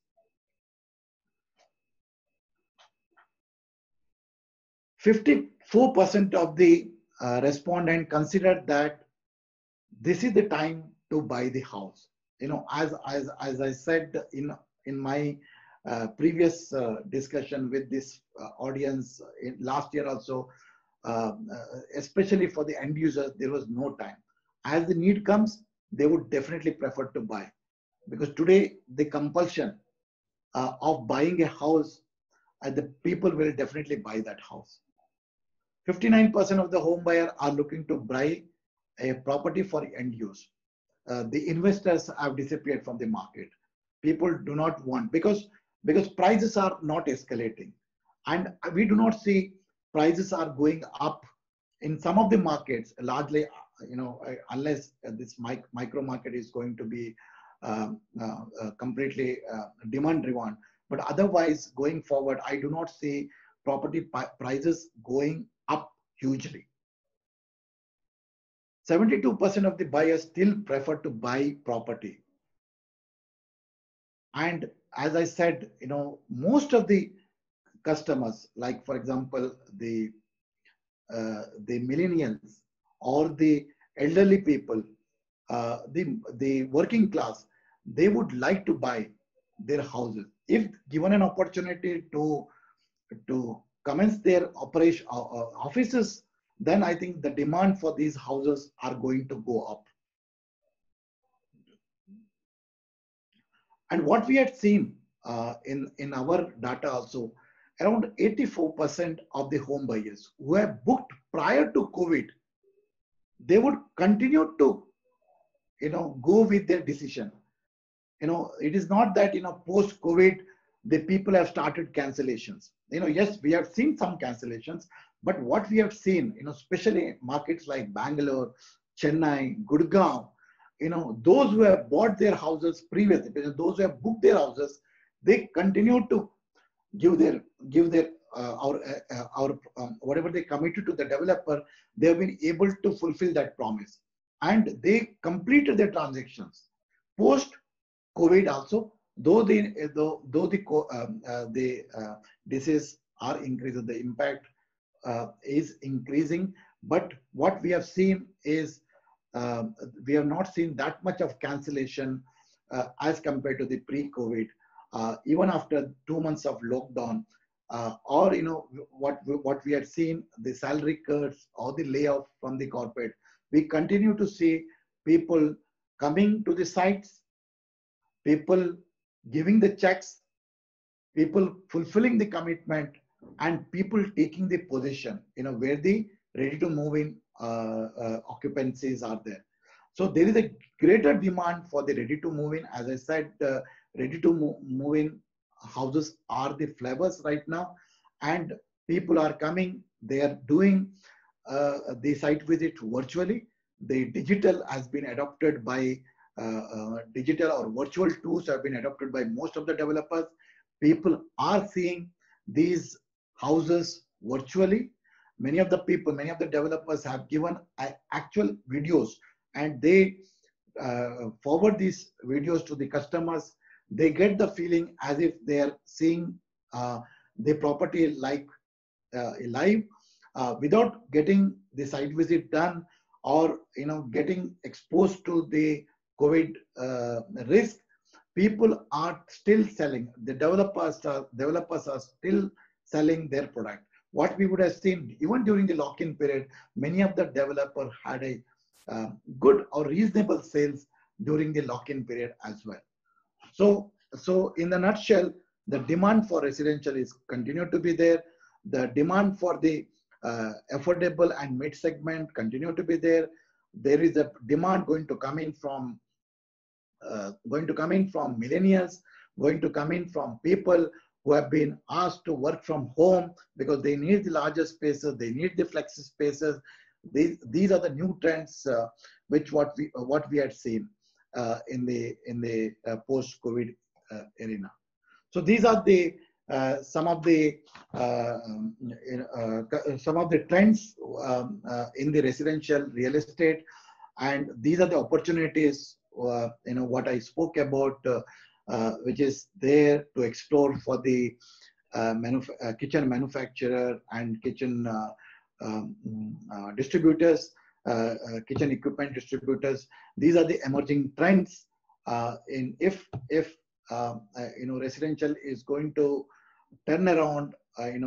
50 4% of the respondent considered that this is the time to buy the house. As I said in my previous discussion with this audience in last year also, especially for the end users, there was no time. As the need comes, they would definitely prefer to buy, because today the compulsion of buying a house, the people will definitely buy that house. 59% of the home buyer are looking to buy a property for end use. The investors have disappeared from the market. People do not want, because prices are not escalating, and we do not see prices are going up in some of the markets, largely, unless this micro market is going to be completely demand driven. But otherwise, going forward, I do not see property prices going up hugely. 72% of the buyers still prefer to buy property. And as I said, most of the customers, like for example, the millennials or the elderly people, the working class, they would like to buy their houses. If given an opportunity to commence their operation offices, then I think the demand for these houses are going to go up. And what we had seen in our data also, around 84% of the home buyers who have booked prior to COVID, they would continue to, go with their decision. It is not that, post COVID, the people have started cancellations. Yes, we have seen some cancellations, but what we have seen, especially markets like Bangalore, Chennai, Gurgaon, those who have bought their houses previously, those who have booked their houses, they continue to give their whatever they committed to the developer, they have been able to fulfill that promise, and they completed their transactions post COVID also. Though the disease are increasing, the impact is increasing, but what we have seen is we have not seen that much of cancellation as compared to the pre-COVID. Even after 2 months of lockdown, or what we had seen, the salary cuts or the layoff from the corporate, we continue to see people coming to the sites, people giving the checks, people fulfilling the commitment, and people taking the position, where the ready to move in occupancies are there. So there is a greater demand for the ready to move in. As I said, ready to move in houses are the flavors right now, and people are coming, they are doing the site visit virtually. The digital has been adopted by digital or virtual tools have been adopted by most of the developers. People are seeing these houses virtually. Many of the developers have given actual videos, and they forward these videos to the customers. They get the feeling as if they are seeing the property like live, without getting the site visit done, or getting exposed to the COVID risk. People are still selling. The developers are still selling their product. What we would have seen even during the lock-in period, many of the developers had a good or reasonable sales during the lock-in period as well. So in the nutshell, the demand for residential is continued to be there. The demand for the affordable and mid segment continue to be there. There is a demand going to come in from millennials, going to come in from people who have been asked to work from home because they need the larger spaces, they need the flexi spaces. These are the new trends which what we had seen in the post-COVID arena. So these are the some of the trends in the residential real estate, and these are the opportunities what I spoke about, which is there to explore for the kitchen manufacturer and kitchen distributors, kitchen equipment distributors. These are the emerging trends. If residential is going to turn around,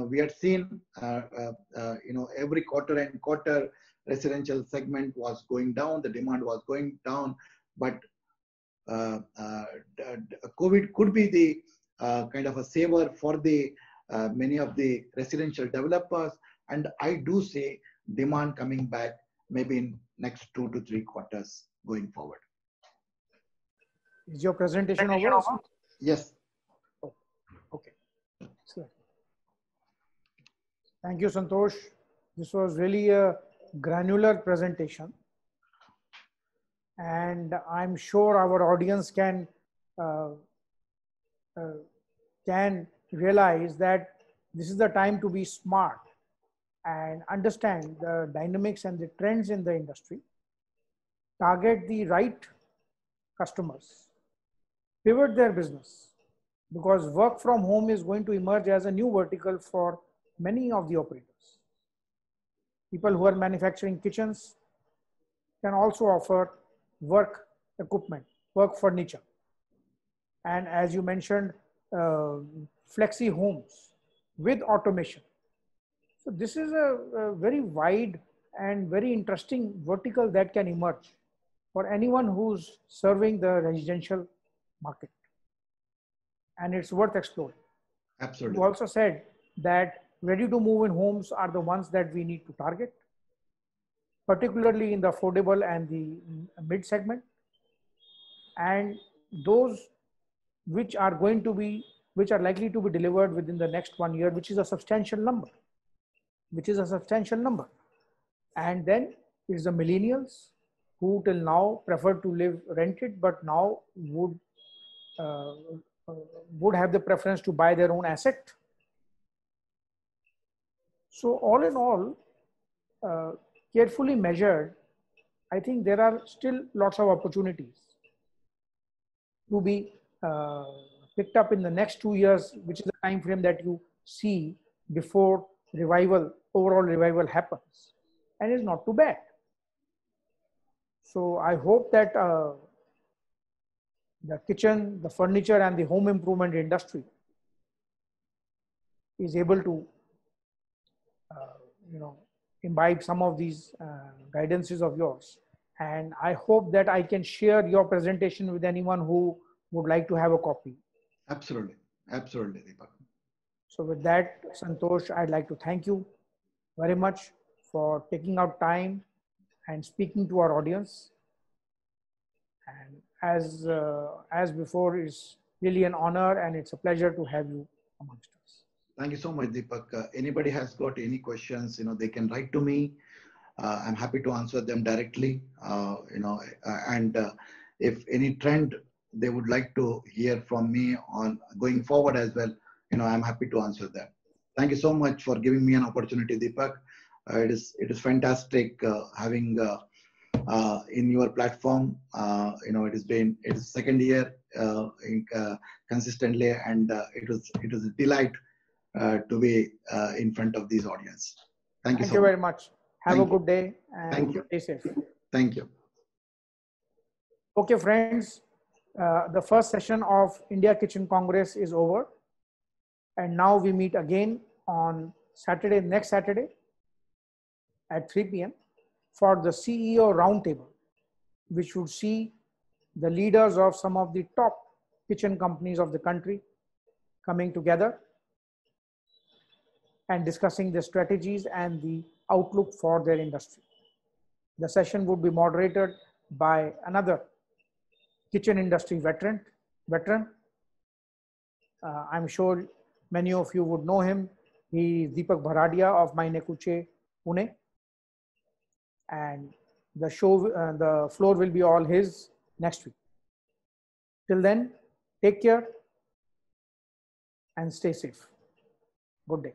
we had seen every quarter and quarter residential segment was going down, the demand was going down, but COVID could be the kind of a saver for the many of the residential developers, and I do see demand coming back maybe in next 2 to 3 quarters going forward. Is your presentation over? Yes. Oh, okay. Thank you, Santosh. This was really a granular presentation, and I'm sure our audience can realize that this is the time to be smart and understand the dynamics and the trends in the industry, target the right customers, pivot their business, because work from home is going to emerge as a new vertical for many of the operators. People who are manufacturing kitchens can also offer work equipment, work furniture. And as you mentioned, flexi homes with automation. So this is a very wide and very interesting vertical that can emerge for anyone who's serving the residential market. And it's worth exploring. Absolutely. You also said that ready to move in homes are the ones that we need to target, particularly in the affordable and the mid segment, and those which are likely to be delivered within the next 1 year, which is a substantial number. And then it's the millennials who till now prefer to live rented, but now would have the preference to buy their own asset. So all in all, carefully measured, I think there are still lots of opportunities to be picked up in the next 2 years, which is the time frame that you see before overall revival happens, and it's not too bad. So I hope that the kitchen, the furniture, and the home improvement industry is able to imbibe some of these guidances of yours. And I hope that I can share your presentation with anyone who would like to have a copy. Absolutely. Absolutely, Deepak. So with that, Santosh, I'd like to thank you very much for taking out time and speaking to our audience. And as before, it's really an honor and it's a pleasure to have you amongst us. Thank you so much, Deepak. Anybody has got any questions, they can write to me. I'm happy to answer them directly. And if any trend they would like to hear from me on going forward as well, I'm happy to answer that. Thank you so much for giving me an opportunity, Deepak. It is fantastic having in your platform. It is second year consistently, and it was a delight to be in front of this audience. Thank you very much. Have a good day and stay safe. Thank you. Okay, friends, the first session of India Kitchen Congress is over. And now we meet again on next Saturday at 3 p.m. for the CEO Roundtable, which would see the leaders of some of the top kitchen companies of the country coming together and discussing the strategies and the outlook for their industry. The session would be moderated by another kitchen industry veteran. I'm sure many of you would know him. He is Deepak Bharadia of Mainekuche, Pune. And the floor will be all his next week. Till then, take care and stay safe. Good day.